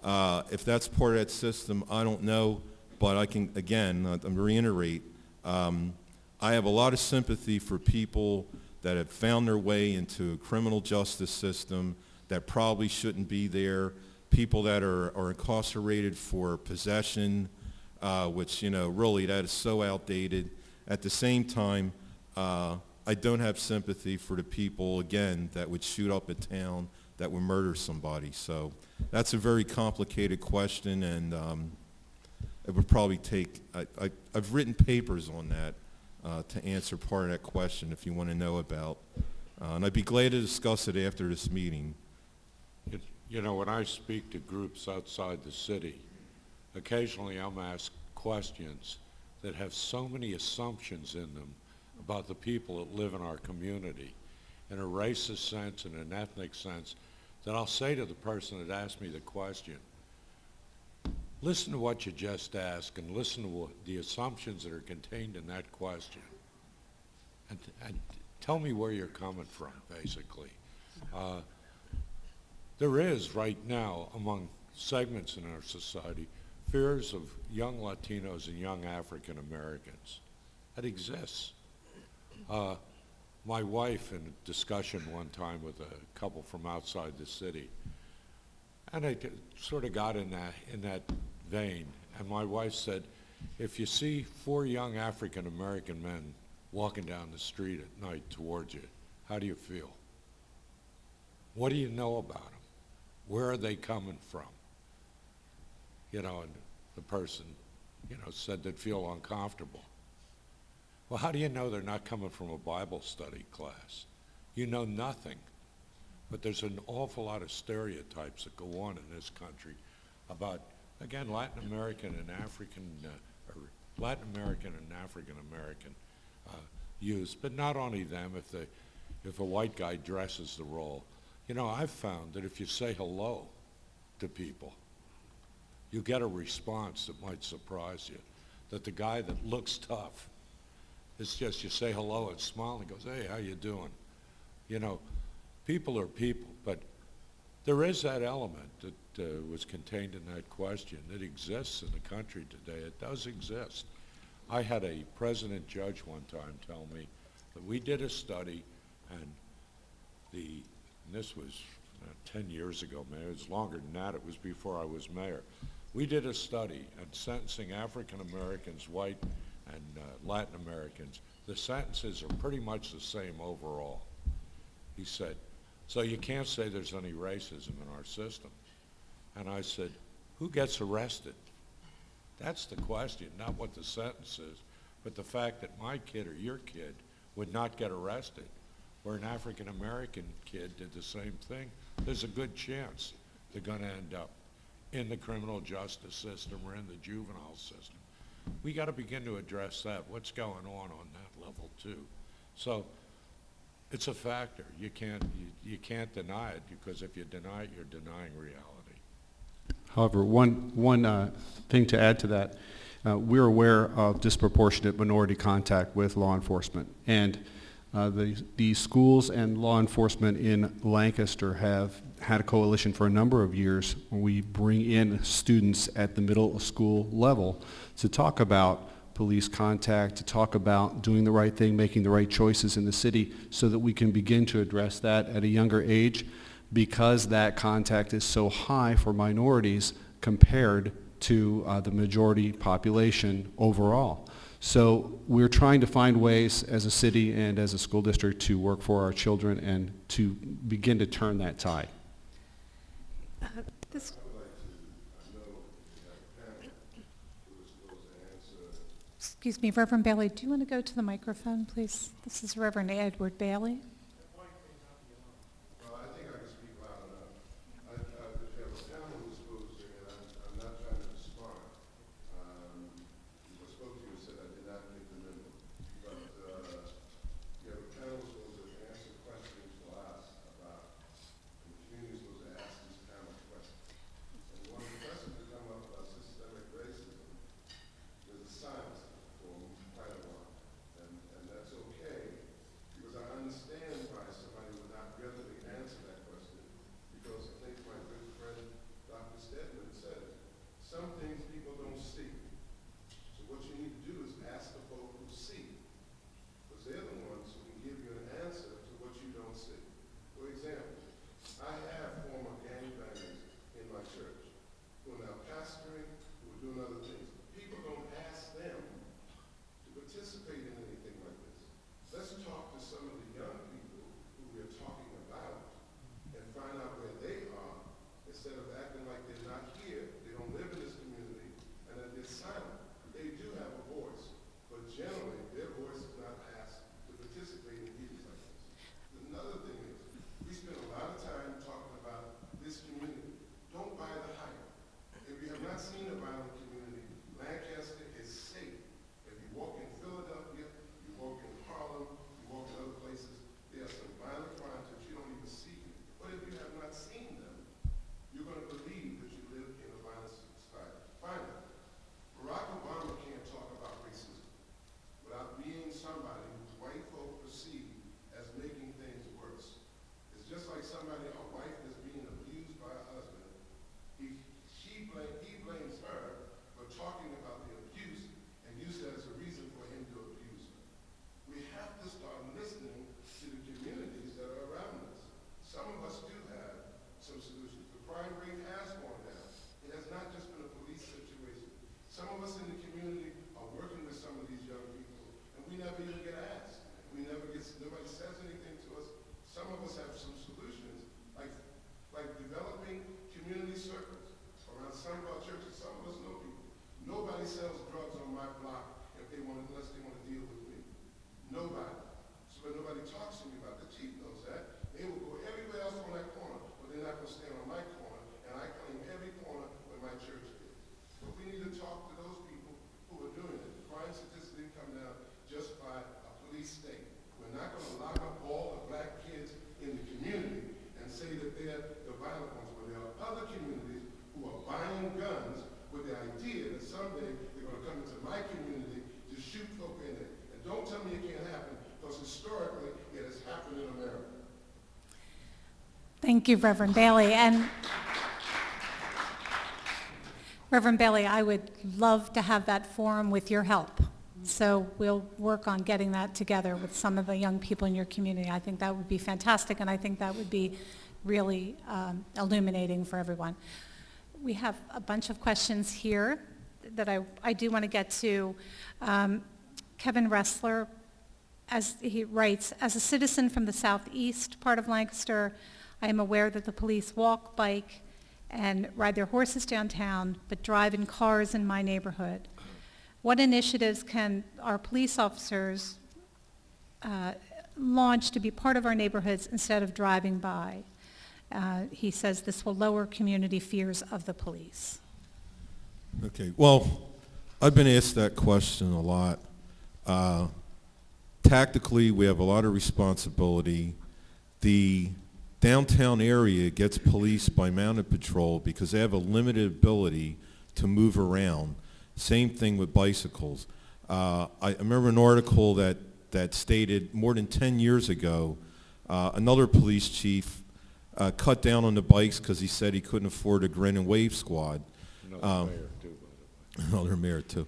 Speaker 4: if that's part of that system, I don't know, but I can, again, reiterate, I have a lot of sympathy for people that have found their way into a criminal justice system that probably shouldn't be there, people that are incarcerated for possession, which, really that is so outdated. At the same time, I don't have sympathy for the people, again, that would shoot up a town, that would murder somebody. So that's a very complicated question, and it would probably take, I've written papers on that to answer part of that question if you want to know about. And I'd be glad to discuss it after this meeting.
Speaker 5: When I speak to groups outside the city, occasionally I'm asked questions that have so many assumptions in them about the people that live in our community, in a racist sense and an ethnic sense, that I'll say to the person that asked me the question, listen to what you just asked and listen to the assumptions that are contained in that question, and tell me where you're coming from, basically. There is right now among segments in our society fears of young Latinos and young African Americans. That exists. My wife, in a discussion one time with a couple from outside the city, and I sort of got in that vein, and my wife said, if you see 4 young African American men walking down the street at night towards you, how do you feel? What do you know about them? Where are they coming from? And the person, said they'd feel uncomfortable. Well, how do you know they're not coming from a Bible study class? You know nothing. But there's an awful lot of stereotypes that go on in this country about, again, Latin American and African American youth, but not only them. If a white guy dresses the role, I've found that if you say hello to people, you get a response that might surprise you. That the guy that looks tough, it's just you say hello and smile and he goes, hey, how you doing? People are people, but there is that element that was contained in that question that exists in the country today. It does exist. I had a president judge one time tell me that we did a study, and this was 10 years ago, man. It was longer than that. It was before I was mayor. We did a study on sentencing African Americans, white and Latin Americans. The sentences are pretty much the same overall. He said, so you can't say there's any racism in our system. And I said, who gets arrested? That's the question, not what the sentence is, but the fact that my kid or your kid would not get arrested, where an African American kid did the same thing. There's a good chance they're going to end up in the criminal justice system or in the juvenile system. We got to begin to address that, what's going on that level too. So it's a factor. You can't deny it, because if you deny it, you're denying reality.
Speaker 7: However, one thing to add to that, we're aware of disproportionate minority contact with law enforcement. And The schools and law enforcement in Lancaster have had a coalition for a number of years where we bring in students at the middle school level to talk about police contact, to talk about doing the right thing, making the right choices in the city so that we can begin to address that at a younger age because that contact is so high for minorities compared to the majority population overall. So we're trying to find ways as a city and as a school district to work for our children and to begin to turn that tide.
Speaker 2: This, excuse me, Reverend Bailey, do you want to go to the microphone, please? This is Reverend Edward Bailey.
Speaker 8: Well, I think I can speak loud enough. If you have a panel who's posing, and I'm not trying to respond, I spoke to you and said I did not make the memo. But you have a panel who's supposed to answer questions for us about, and the community is supposed to ask these kind of questions. And one of the questions that come up about systemic racism, there's a silence for quite a while. And that's okay, because I understand why somebody would not readily answer that question, because I think my good friend Dr. Stedman said it. Some things people don't see. So what you need to do is ask the folk who see, because they're the ones who can give you an answer to what you don't see. For example, I have former gangbangers in my church who are now pastoring, who are doing other things. People don't ask them to participate in anything like this. Let's talk to some of the young people who we're talking about and find out where they are instead of acting like they're not here, they don't live in this community, and that they're silent. They do have a voice, but generally their voice is not asked to participate in meetings like this. Another thing is, we spend a lot of time talking about this community. Don't buy the hype. If you have not seen a violent community, Lancaster is safe. If you walk in Philadelphia, you walk in Harlem, you walk in other places, there are some violent crimes that you don't even see. But if you have not seen them, you're going to believe that you live in a violent society. Finally, Barack Obama can't talk about racism without being somebody who white folk perceive as making things worse. It's just like somebody, a wife that's being abused by a husband. He blames her for talking about the abuse and use that as a reason for him to abuse her. We have to start listening to the communities that are around us. Some of us do have some solutions. The crime rate has gone down. It has not just been a police situation. Some of us in the community are working with some of these young people, and we never even get asked. Nobody says anything to us. Some of us have some solutions, like developing community circles around some of our churches. Some of us know people. Nobody sells drugs on my block unless they want to deal with me. Nobody. So when nobody talks to me about it, the chief knows that. They will go everywhere else on that corner, but they're not going to stand on my corner, and I claim every corner where my church is. But we need to talk to those people who are doing it. The crime statistics didn't come down just by a police state. We're not going to lock up all the black kids in the community and say that they're the violent ones, but there are other communities who are buying guns with the idea that someday they're going to come into my community to shoot folk in it. And don't tell me it can't happen, because historically it has happened in America.
Speaker 2: Thank you, Reverend Bailey. And Reverend Bailey, I would love to have that forum with your help. So we'll work on getting that together with some of the young people in your community. I think that would be fantastic, and I think that would be really illuminating for everyone. We have a bunch of questions here that I do want to get to. Kevin Ressler, as he writes, as a citizen from the southeast part of Lancaster, I am aware that the police walk, bike, and ride their horses downtown, but drive in cars in my neighborhood. What initiatives can our police officers launch to be part of our neighborhoods instead of driving by? He says this will lower community fears of the police.
Speaker 4: Okay, well, I've been asked that question a lot. Tactically, we have a lot of responsibility. The downtown area gets policed by mounted patrol because they have a limited ability to move around. Same thing with bicycles. I remember an article that that stated more than 10 years ago, another police chief cut down on the bikes because he said he couldn't afford a grin and wave squad.
Speaker 5: Another mayor, too, by the way.
Speaker 4: Another mayor, too.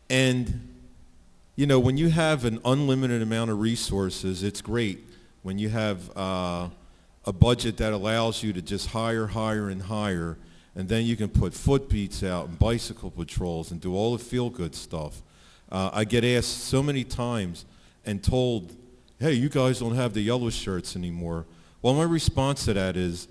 Speaker 4: And, you know, when you have an unlimited amount of resources, it's great. When you have a budget that allows you to just hire, and hire, and then you can put foot beats out and bicycle patrols and do all the feel-good stuff. I get asked so many times and told, hey, you guys don't have the yellow shirts anymore. Well, my response to that is,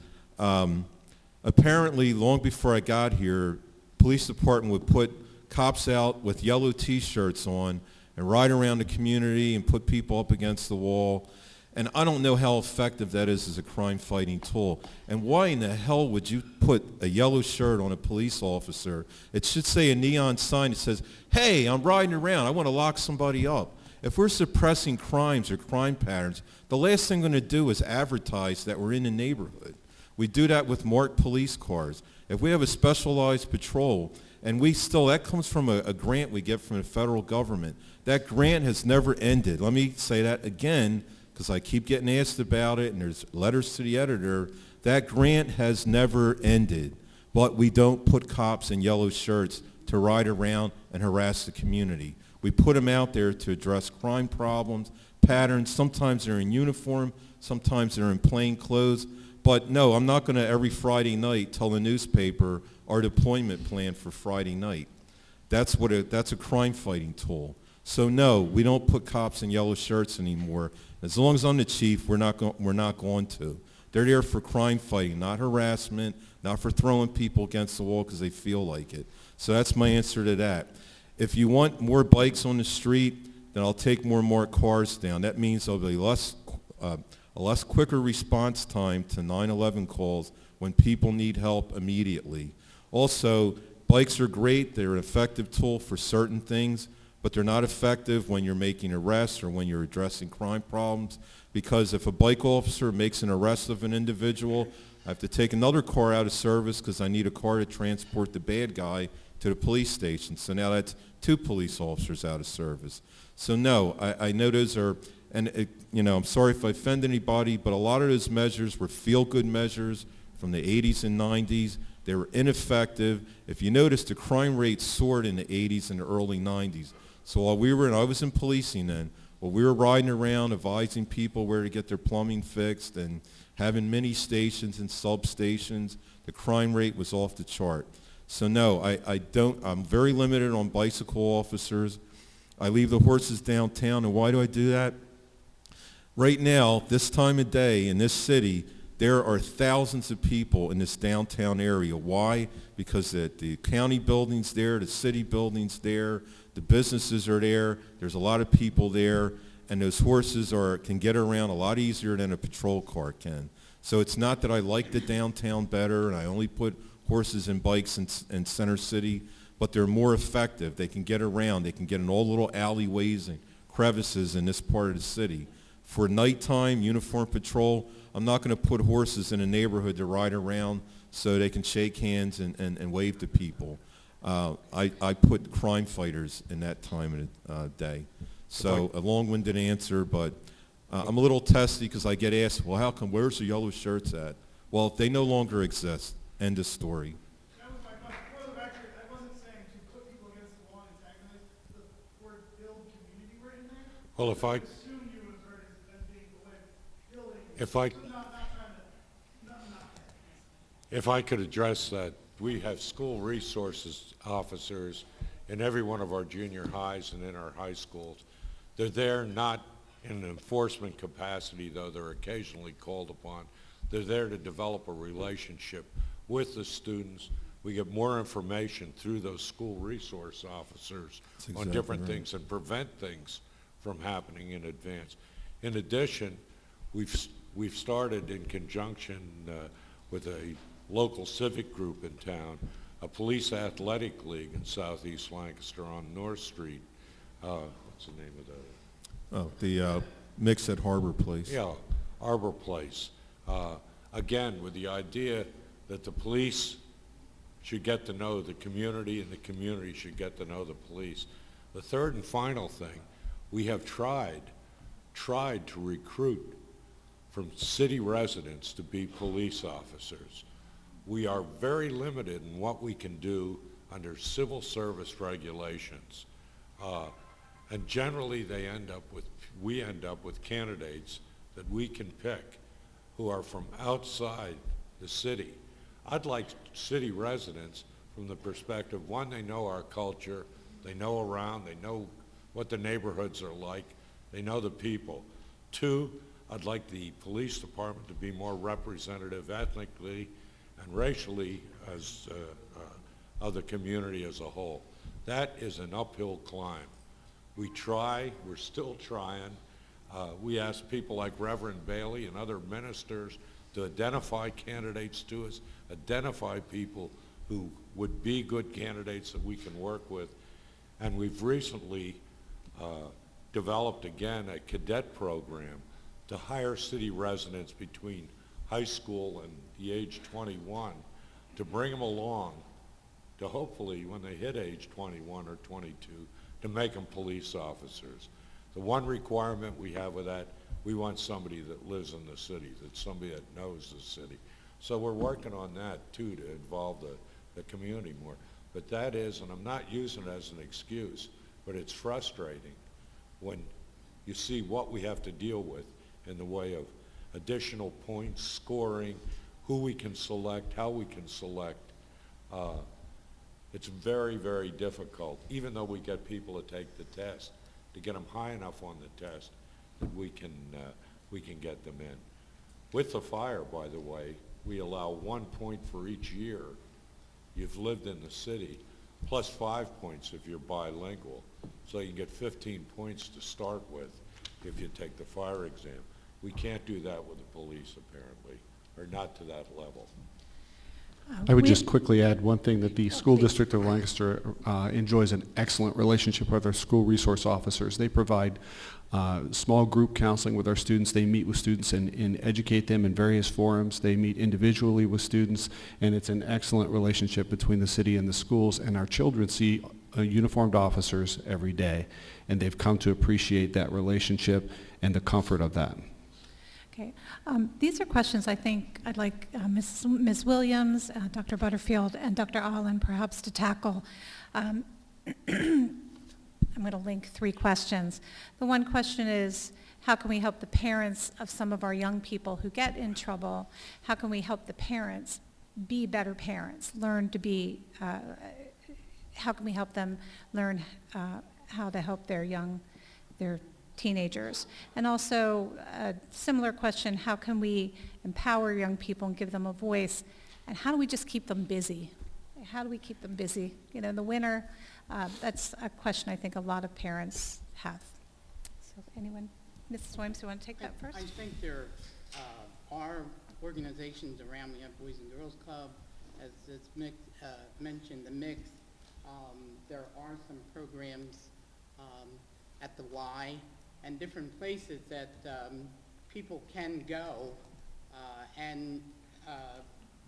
Speaker 4: apparently long before I got here, police department would put cops out with yellow T-shirts on and ride around the community and put people up against the wall. And I don't know how effective that is as a crime-fighting tool. And why in the hell would you put a yellow shirt on a police officer? It should say a neon sign that says, hey, I'm riding around. I want to lock somebody up. If we're suppressing crimes or crime patterns, the last thing we're going to do is advertise that we're in the neighborhood. We do that with marked police cars. If we have a specialized patrol, and that comes from a grant we get from the federal government. That grant has never ended. Let me say that again, because I keep getting asked about it, and there's letters to the editor. That grant has never ended, but we don't put cops in yellow shirts to ride around and harass the community. We put them out there to address crime problems, patterns. Sometimes they're in uniform, sometimes they're in plain clothes. But no, I'm not going to every Friday night tell the newspaper our deployment plan for Friday night. That's a crime-fighting tool. So no, we don't put cops in yellow shirts anymore. As long as I'm the chief, we're not going to. They're there for crime fighting, not harassment, not for throwing people against the wall because they feel like it. So that's my answer to that. If you want more bikes on the street, then I'll take more marked cars down. That means there'll be a less quicker response time to 911 calls when people need help immediately. Also, bikes are great. They're an effective tool for certain things, but they're not effective when you're making arrests or when you're addressing crime problems, because if a bike officer makes an arrest of an individual, I have to take another car out of service because I need a car to transport the bad guy to the police station. So now that's 2 police officers out of service. So no, I know those are, and I'm sorry if I offend anybody, but a lot of those measures were feel-good measures from the 80s and 90s. They were ineffective. If you notice, the crime rate soared in the 80s and the early 90s. So while I was in policing then, while we were riding around advising people where to get their plumbing fixed and having mini stations and substations, the crime rate was off the chart. So no, I'm very limited on bicycle officers. I leave the horses downtown, and why do I do that? Right now, this time of day in this city, there are thousands of people in this downtown area. Why? Because the county building's there, the city building's there, the businesses are there, there's a lot of people there, and those horses can get around a lot easier than a patrol car can. So it's not that I like the downtown better and I only put horses and bikes in Center City, but they're more effective. They can get around. They can get in all little alleyways and crevices in this part of the city. For nighttime uniform patrol, I'm not going to put horses in a neighborhood to ride around so they can shake hands and wave to people. I put crime fighters in that time of the day. So a long-winded answer, but I'm a little testy because I get asked, well, how come, where's the yellow shirts at? Well, they no longer exist. End of story.
Speaker 9: That was my question. Well, actually, I wasn't saying to put people against the wall and antagonize. The word build community were in there.
Speaker 5: Well, if I,
Speaker 9: Assume you have heard as being the way of building.
Speaker 5: if I,
Speaker 9: Not trying to, not.
Speaker 5: if I could address that, we have school resources officers in every one of our junior highs and in our high schools. They're there not in an enforcement capacity, though they're occasionally called upon. They're there to develop a relationship with the students. We get more information through those school resource officers on different things and prevent things from happening in advance. In addition, we've started in conjunction with a local civic group in town, a police athletic league in Southeast Lancaster on North Street. What's the name of that?
Speaker 4: Oh, the mix at Harbor Place.
Speaker 5: Yeah, Arbor Place. Again, with the idea that the police should get to know the community and the community should get to know the police. The third and final thing, We have tried to recruit from city residents to be police officers. We are very limited in what we can do under civil service regulations. And generally we end up with candidates that we can pick who are from outside the city. I'd like city residents from the perspective, one, they know our culture, they know around, they know what the neighborhoods are like, they know the people. Two, I'd like the police department to be more representative ethnically and racially as of the community as a whole. That is an uphill climb. We try, we're still trying. We ask people like Reverend Bailey and other ministers to identify candidates to us, identify people who would be good candidates that we can work with. And we've recently developed again a cadet program to hire city residents between high school and the age 21 to bring them along to hopefully when they hit age 21 or 22 to make them police officers. The one requirement we have with that, we want somebody that lives in the city, that's somebody that knows the city. So we're working on that too to involve the community more. But that is, and I'm not using it as an excuse, but it's frustrating when you see what we have to deal with in the way of additional points, scoring, who we can select, how we can select. It's very, very difficult, even though we get people to take the test, to get them high enough on the test that we can get them in. With the fire, by the way, we allow 1 point for each year you've lived in the city, plus 5 points if you're bilingual. So you can get 15 points to start with if you take the fire exam. We can't do that with the police, apparently, or not to that level.
Speaker 7: I would just quickly add one thing, that the school district of Lancaster enjoys an excellent relationship with our school resource officers. They provide small group counseling with our students. They meet with students and educate them in various forums. They meet individually with students, and it's an excellent relationship between the city and the schools, and our children see uniformed officers every day, and they've come to appreciate that relationship and the comfort of that.
Speaker 2: Okay. These are questions I think I'd like Ms. Williams, Dr. Butterfield, and Dr. Allen perhaps to tackle. I'm going to link 3 questions. The one question is, how can we help the parents of some of our young people who get in trouble? How can we help the parents be better parents, learn to be, how can we help them learn how to help their teenagers? And also a similar question, how can we empower young people and give them a voice? And how do we just keep them busy? How do we keep them busy? You know, in the winter, that's a question I think a lot of parents have. So anyone, Mrs. Williams, do you want to take that first?
Speaker 6: I think there are organizations around. We have Boys and Girls Club, as it's mentioned, the Mix. There are some programs at the Y and different places that people can go and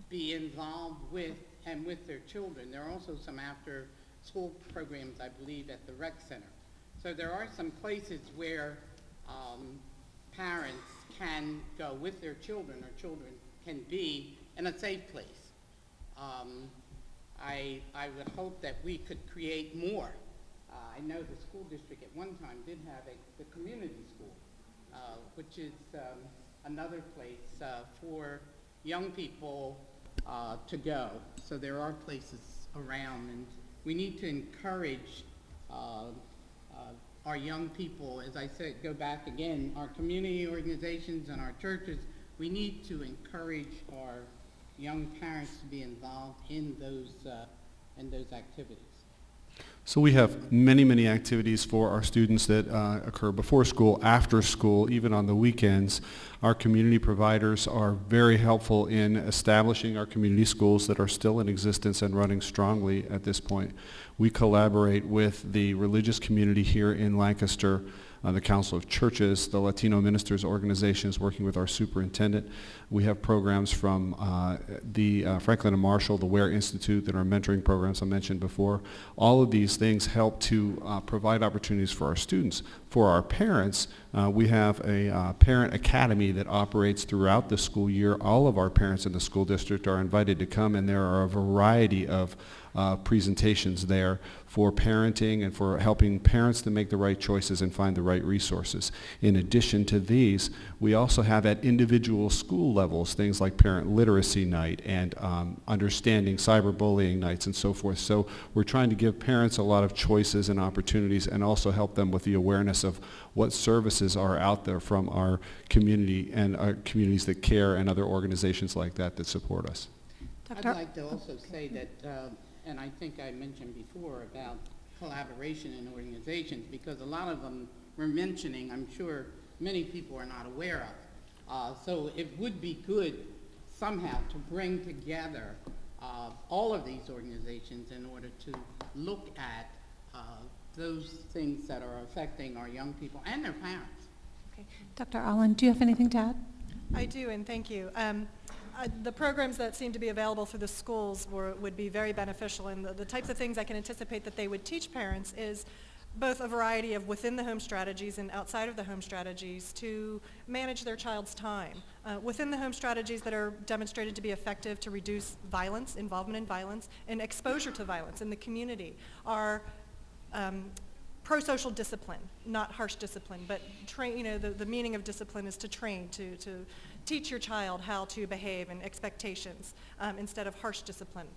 Speaker 6: be involved with and with their children. There are also some after-school programs, I believe, at the rec center. So there are some places where parents can go with their children, or children can be in a safe place. I would hope that we could create more. I know the school district at one time did have the community school, which is another place for young people to go. So there are places around, and we need to encourage our young people. As I said, go back again, our community organizations and our churches, we need to encourage our young parents to be involved in those activities.
Speaker 7: So we have many, many activities for our students that occur before school, after school, even on the weekends. Our community providers are very helpful in establishing our community schools that are still in existence and running strongly at this point. We collaborate with the religious community here in Lancaster the Council of Churches. The Latino Ministers Organization is working with our superintendent. We have programs from the Franklin and Marshall, the Ware Institute, that are mentoring programs I mentioned before. All of these things help to provide opportunities for our students. For our parents, we have a parent academy that operates throughout the school year. All of our parents in the school district are invited to come, and there are a variety of presentations there for parenting and for helping parents to make the right choices and find the right resources. In addition to these, we also have at individual school levels things like parent literacy night and understanding cyberbullying nights and so forth. So we're trying to give parents a lot of choices and opportunities and also help them with the awareness of what services are out there from our community and our communities that care and other organizations like that that support us.
Speaker 6: I'd like to also say that, and I think I mentioned before about collaboration in organizations, because a lot of them we're mentioning, I'm sure many people are not aware of. So it would be good somehow to bring together all of these organizations in order to look at those things that are affecting our young people and their parents.
Speaker 2: Okay. Dr. Allen, do you have anything to add?
Speaker 1: I do, and thank you. The programs that seem to be available through the schools would be very beneficial, and the types of things I can anticipate that they would teach parents is both a variety of within the home strategies and outside of the home strategies to manage their child's time. Within the home strategies that are demonstrated to be effective to reduce violence, involvement in violence, and exposure to violence in the community are pro-social discipline, not harsh discipline, but the meaning of discipline is to train, to teach your child how to behave and expectations instead of harsh discipline.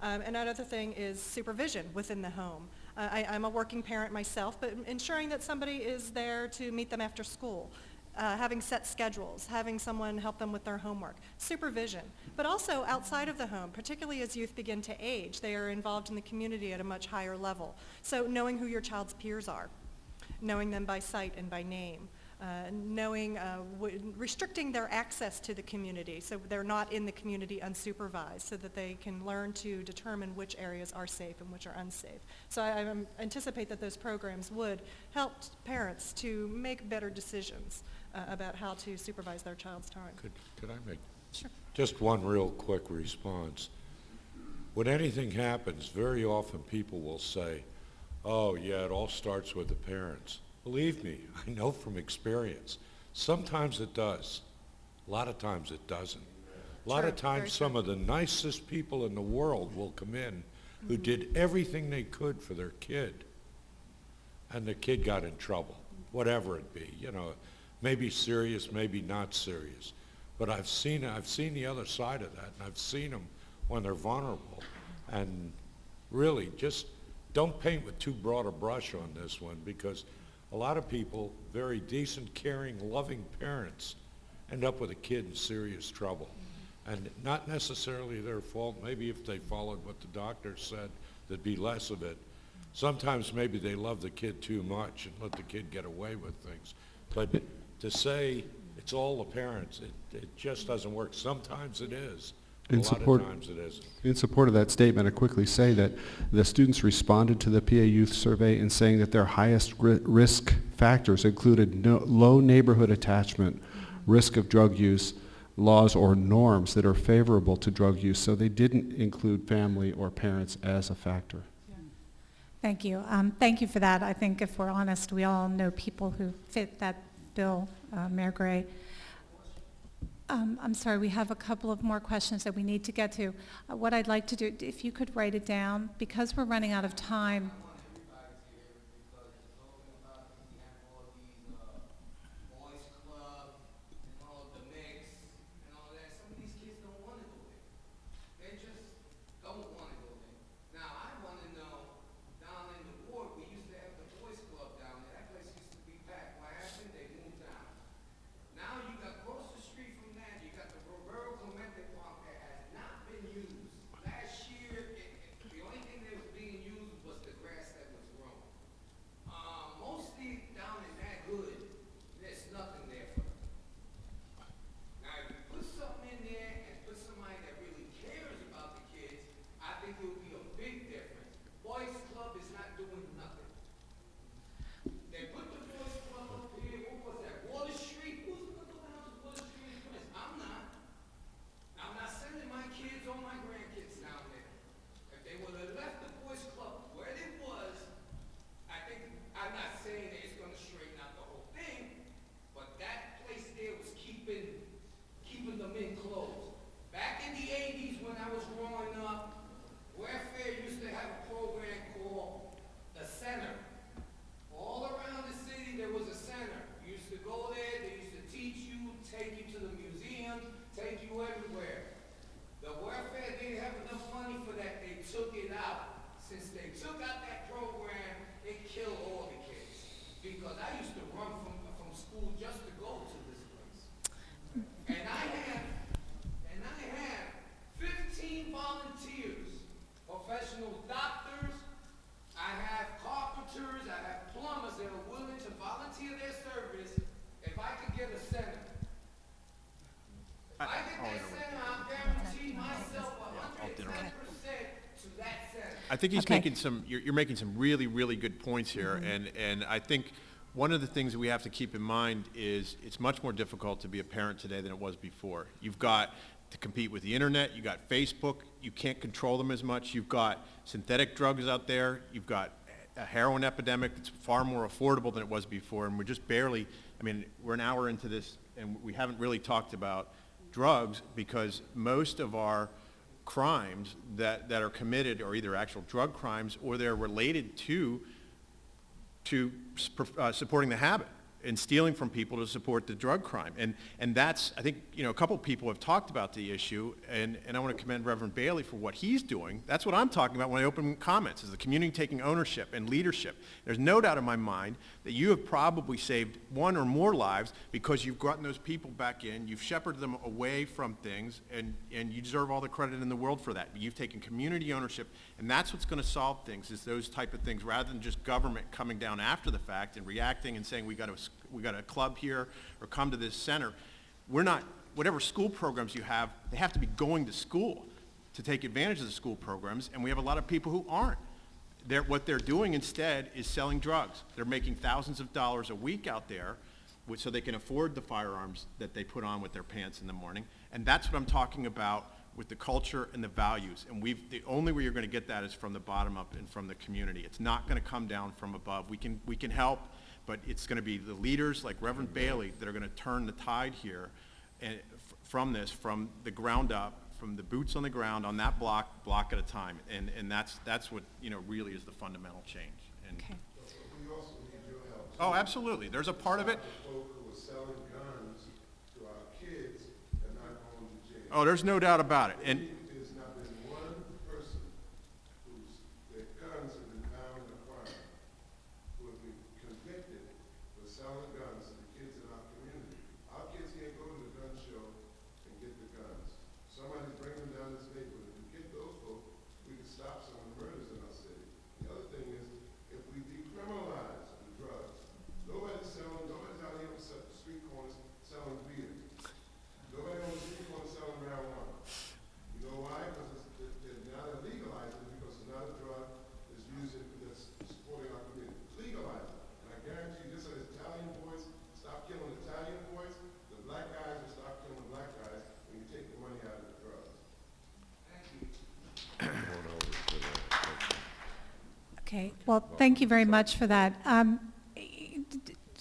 Speaker 1: Another thing is supervision within the home. I'm a working parent myself, but ensuring that somebody is there to meet them after school, having set schedules, having someone help them with their homework, supervision. But also outside of the home, particularly as youth begin to age, they are involved in the community at a much higher level. So knowing who your child's peers are, knowing them by sight and by name, restricting their access to the community so they're not in the community unsupervised, so that they can learn to determine which areas are safe and which are unsafe. So I anticipate that those programs would help parents to make better decisions about how to supervise their child's time.
Speaker 5: Could I make
Speaker 1: Sure.
Speaker 5: just one real quick response? When anything happens, very often people will say, oh yeah, it all starts with the parents. Believe me, I know from experience. Sometimes it does. A lot of times it doesn't. A lot of times some of the nicest people in the world will come in who did everything they could for their kid, and the kid got in trouble, whatever it be. Maybe serious, maybe not serious. But I've seen the other side of that, and I've seen them when they're vulnerable. And really, just don't paint with too broad a brush on this one, because a lot of people, very decent, caring, loving parents, end up with a kid in serious trouble. And not necessarily their fault. Maybe if they followed what the doctor said, there'd be less of it. Sometimes maybe they love the kid too much and let the kid get away with things. But to say it's all the parents, it just doesn't work. Sometimes it is. A lot of times it isn't.
Speaker 7: In support of that statement, I quickly say that the students responded to the PA Youth Survey in saying that their highest risk factors included low neighborhood attachment, risk of drug use, laws or norms that are favorable to drug use. So they didn't include family or parents as a factor.
Speaker 2: Thank you. Thank you for that. I think if we're honest, we all know people who fit that bill, Mayor Gray. I'm sorry, we have a couple of more questions that we need to get to. What I'd like to do, if you could write it down, because we're running out of time.
Speaker 3: I think he's
Speaker 2: Okay.
Speaker 3: making some, you're making some really, really good points here, and I think one of the things that we have to keep in mind is it's much more difficult to be a parent today than it was before. You've got to compete with the internet, you've got Facebook, you can't control them as much, you've got synthetic drugs out there, you've got a heroin epidemic that's far more affordable than it was before, and we're just barely, I mean, we're an hour into this, and we haven't really talked about drugs because most of our crimes that are committed are either actual drug crimes or they're related to supporting the habit and stealing from people to support the drug crime. And that's, I think, you know, a couple people have talked about the issue, and I want to commend Reverend Bailey for what he's doing. That's what I'm talking about when I open comments, is the community taking ownership and leadership. There's no doubt in my mind that you have probably saved one or more lives because you've gotten those people back in, you've shepherded them away from things, and you deserve all the credit in the world for that. You've taken community ownership, and that's what's going to solve things, is those type of things, rather than just government coming down after the fact and reacting and saying we got a club here or come to this center. We're not, whatever school programs you have, they have to be going to school to take advantage of the school programs, and we have a lot of people who aren't. What they're doing instead is selling drugs. They're making thousands of dollars a week out there so they can afford the firearms that they put on with their pants in the morning, and that's what I'm talking about with the culture and the values. And the only way you're going to get that is from the bottom up and from the community. It's not going to come down from above. We can help, but it's going to be the leaders like Reverend Bailey that are going to turn the tide here, and from the ground up, from the boots on the ground on that block at a time. And that's what, you know, really is the fundamental change. And
Speaker 2: Okay.
Speaker 8: We also need your help.
Speaker 3: oh, absolutely. There's a part of it.
Speaker 8: Folk who are selling guns to our kids and not going to jail.
Speaker 3: Oh, there's no doubt about it. And
Speaker 8: There's not been one person their guns have been found in a crime who have been convicted for selling guns to the kids in our community. Our kids can't go to the gun show and get the guns. Somebody bring them down this neighborhood. If we get those folks, we can stop some of the murders in our city. The other thing is, if we decriminalize the drugs, nobody's out here on the street corners selling beer. Nobody on the street corner selling marijuana. You know why? Because they're not legalizing it because it's not a drug that's supporting our community. Legalize it. And I guarantee you, just as Italian boys stop killing Italian boys, the black guys will stop killing the black guys when you take the money out of the drugs. Thank you.
Speaker 5: Going over to the-
Speaker 2: Okay, well, thank you very much for that.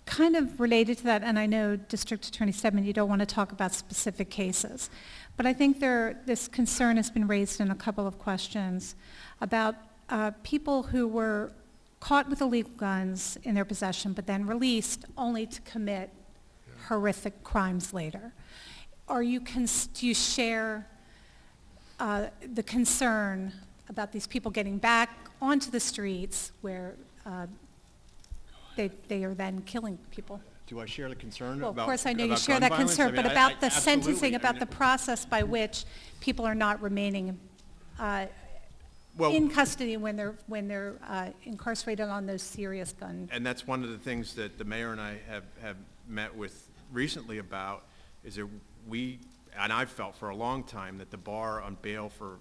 Speaker 2: Kind of related to that, and I know District Attorney Stedman, you don't want to talk about specific cases, but I think this concern has been raised in a couple of questions about people who were caught with illegal guns in their possession, but then released only to commit horrific crimes later. Do you share the concern about these people getting back onto the streets where they are then killing people?
Speaker 3: do I share the concern
Speaker 2: Well,
Speaker 3: about
Speaker 2: of course, I know you
Speaker 3: about
Speaker 2: share
Speaker 3: gun
Speaker 2: that
Speaker 3: violence?
Speaker 2: concern,
Speaker 3: I
Speaker 2: but
Speaker 3: mean,
Speaker 2: about the
Speaker 3: absolutely.
Speaker 2: sentencing,
Speaker 3: I
Speaker 2: about
Speaker 3: mean,
Speaker 2: the process by which people are not remaining
Speaker 3: well,
Speaker 2: in custody when they're incarcerated on those serious gun.
Speaker 3: and that's one of the things that the mayor and I have met with recently about, is that and I've felt for a long time that the bar on bail for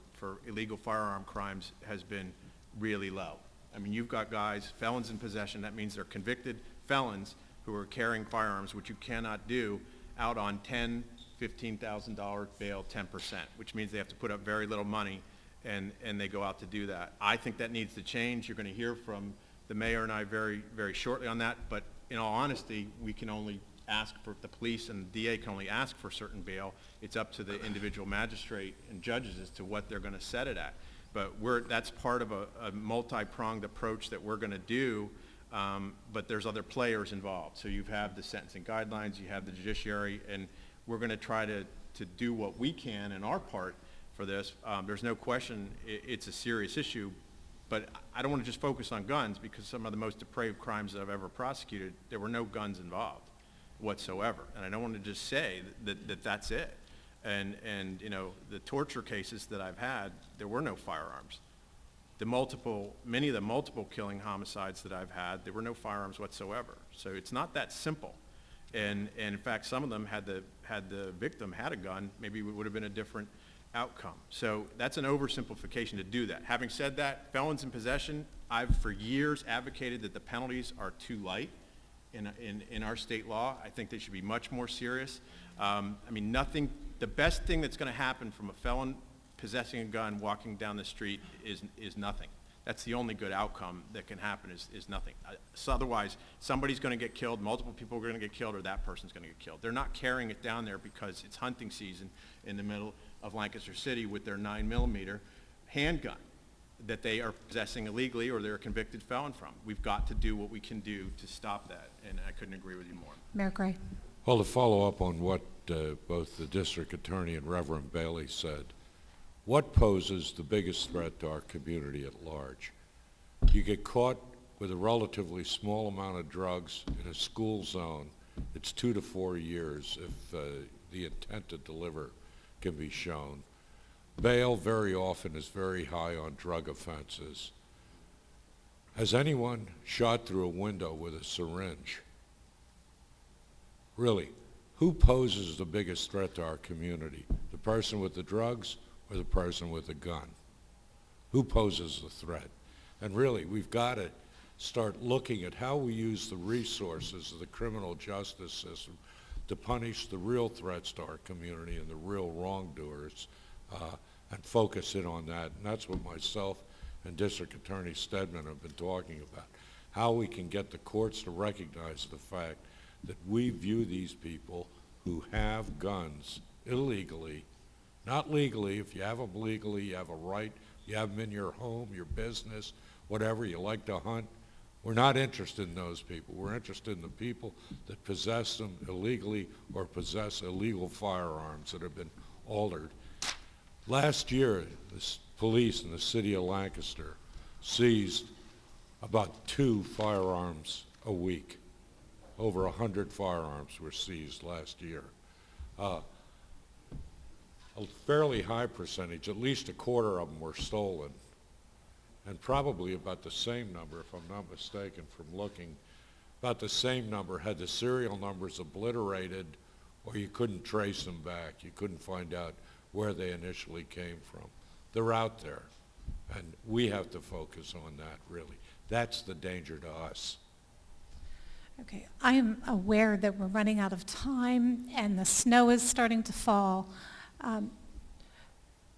Speaker 3: illegal firearm crimes has been really low. I mean, you've got guys, felons in possession, that means they're convicted felons who are carrying firearms, which you cannot do, out on $10,000, $15,000 bail, 10%, which means they have to put up very little money, and they go out to do that. I think that needs to change. You're going to hear from the mayor and I very, very shortly on that, but in all honesty, we can only ask for, the police and the DA can only ask for certain bail. It's up to the individual magistrate and judges as to what they're going to set it at. But that's part of a multi-pronged approach that we're going to do, but there's other players involved. So you have the sentencing guidelines, you have the judiciary, and we're going to try to do what we can in our part for this. There's no question it's a serious issue, but I don't want to just focus on guns, because some of the most depraved crimes that I've ever prosecuted, there were no guns involved whatsoever. And I don't want to just say that that's it. And you know, the torture cases that I've had, there were no firearms. Many of the multiple killing homicides that I've had, there were no firearms whatsoever. So it's not that simple. And in fact, some of them had the victim had a gun, maybe it would have been a different outcome. So that's an oversimplification to do that. Having said that, felons in possession, I've for years advocated that the penalties are too light in our state law. I think they should be much more serious. I mean, the best thing that's going to happen from a felon possessing a gun walking down the street is nothing. That's the only good outcome that can happen is nothing. So otherwise, somebody's going to get killed, multiple people are going to get killed, or that person's going to get killed. They're not carrying it down there because it's hunting season in the middle of Lancaster City with their 9mm handgun that they are possessing illegally or they're a convicted felon from. We've got to do what we can do to stop that, and I couldn't agree with you more.
Speaker 2: Mayor Gray.
Speaker 5: Well, to follow up on what both the district attorney and Reverend Bailey said, what poses the biggest threat to our community at large? You get caught with a relatively small amount of drugs in a school zone, it's 2 to 4 years if the intent to deliver can be shown. Bail very often is very high on drug offenses. Has anyone shot through a window with a syringe? Really, who poses the biggest threat to our community? The person with the drugs or the person with the gun? Who poses the threat? And really, we've got to start looking at how we use the resources of the criminal justice system to punish the real threats to our community and the real wrongdoers, and focus in on that. And that's what myself and District Attorney Stedman have been talking about, how we can get the courts to recognize the fact that we view these people who have guns illegally, not legally. If you have them legally, you have a right, you have them in your home, your business, whatever, you like to hunt. We're not interested in those people. We're interested in the people that possess them illegally or possess illegal firearms that have been altered. Last year, the police in the city of Lancaster seized about 2 firearms a week. Over 100 firearms were seized last year. A fairly high percentage, at least a quarter of them were stolen. And probably about the same number, if I'm not mistaken from looking, about the same number had the serial numbers obliterated, or you couldn't trace them back. You couldn't find out where they initially came from. They're out there, and we have to focus on that, really. That's the danger to us.
Speaker 2: Okay, I am aware that we're running out of time and the snow is starting to fall.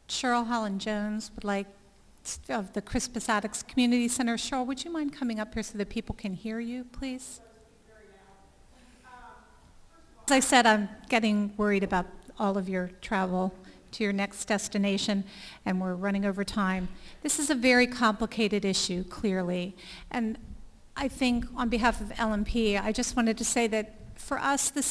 Speaker 2: Cheryl Holland-Jones would like, of the Crispus Attucks Community Center. Cheryl, would you mind coming up here so that people can hear you, please? As I said, I'm getting worried about all of your travel to your next destination, and we're running over time. This is a very complicated issue, clearly, and I think on behalf of LNP, I just wanted to say that for us, this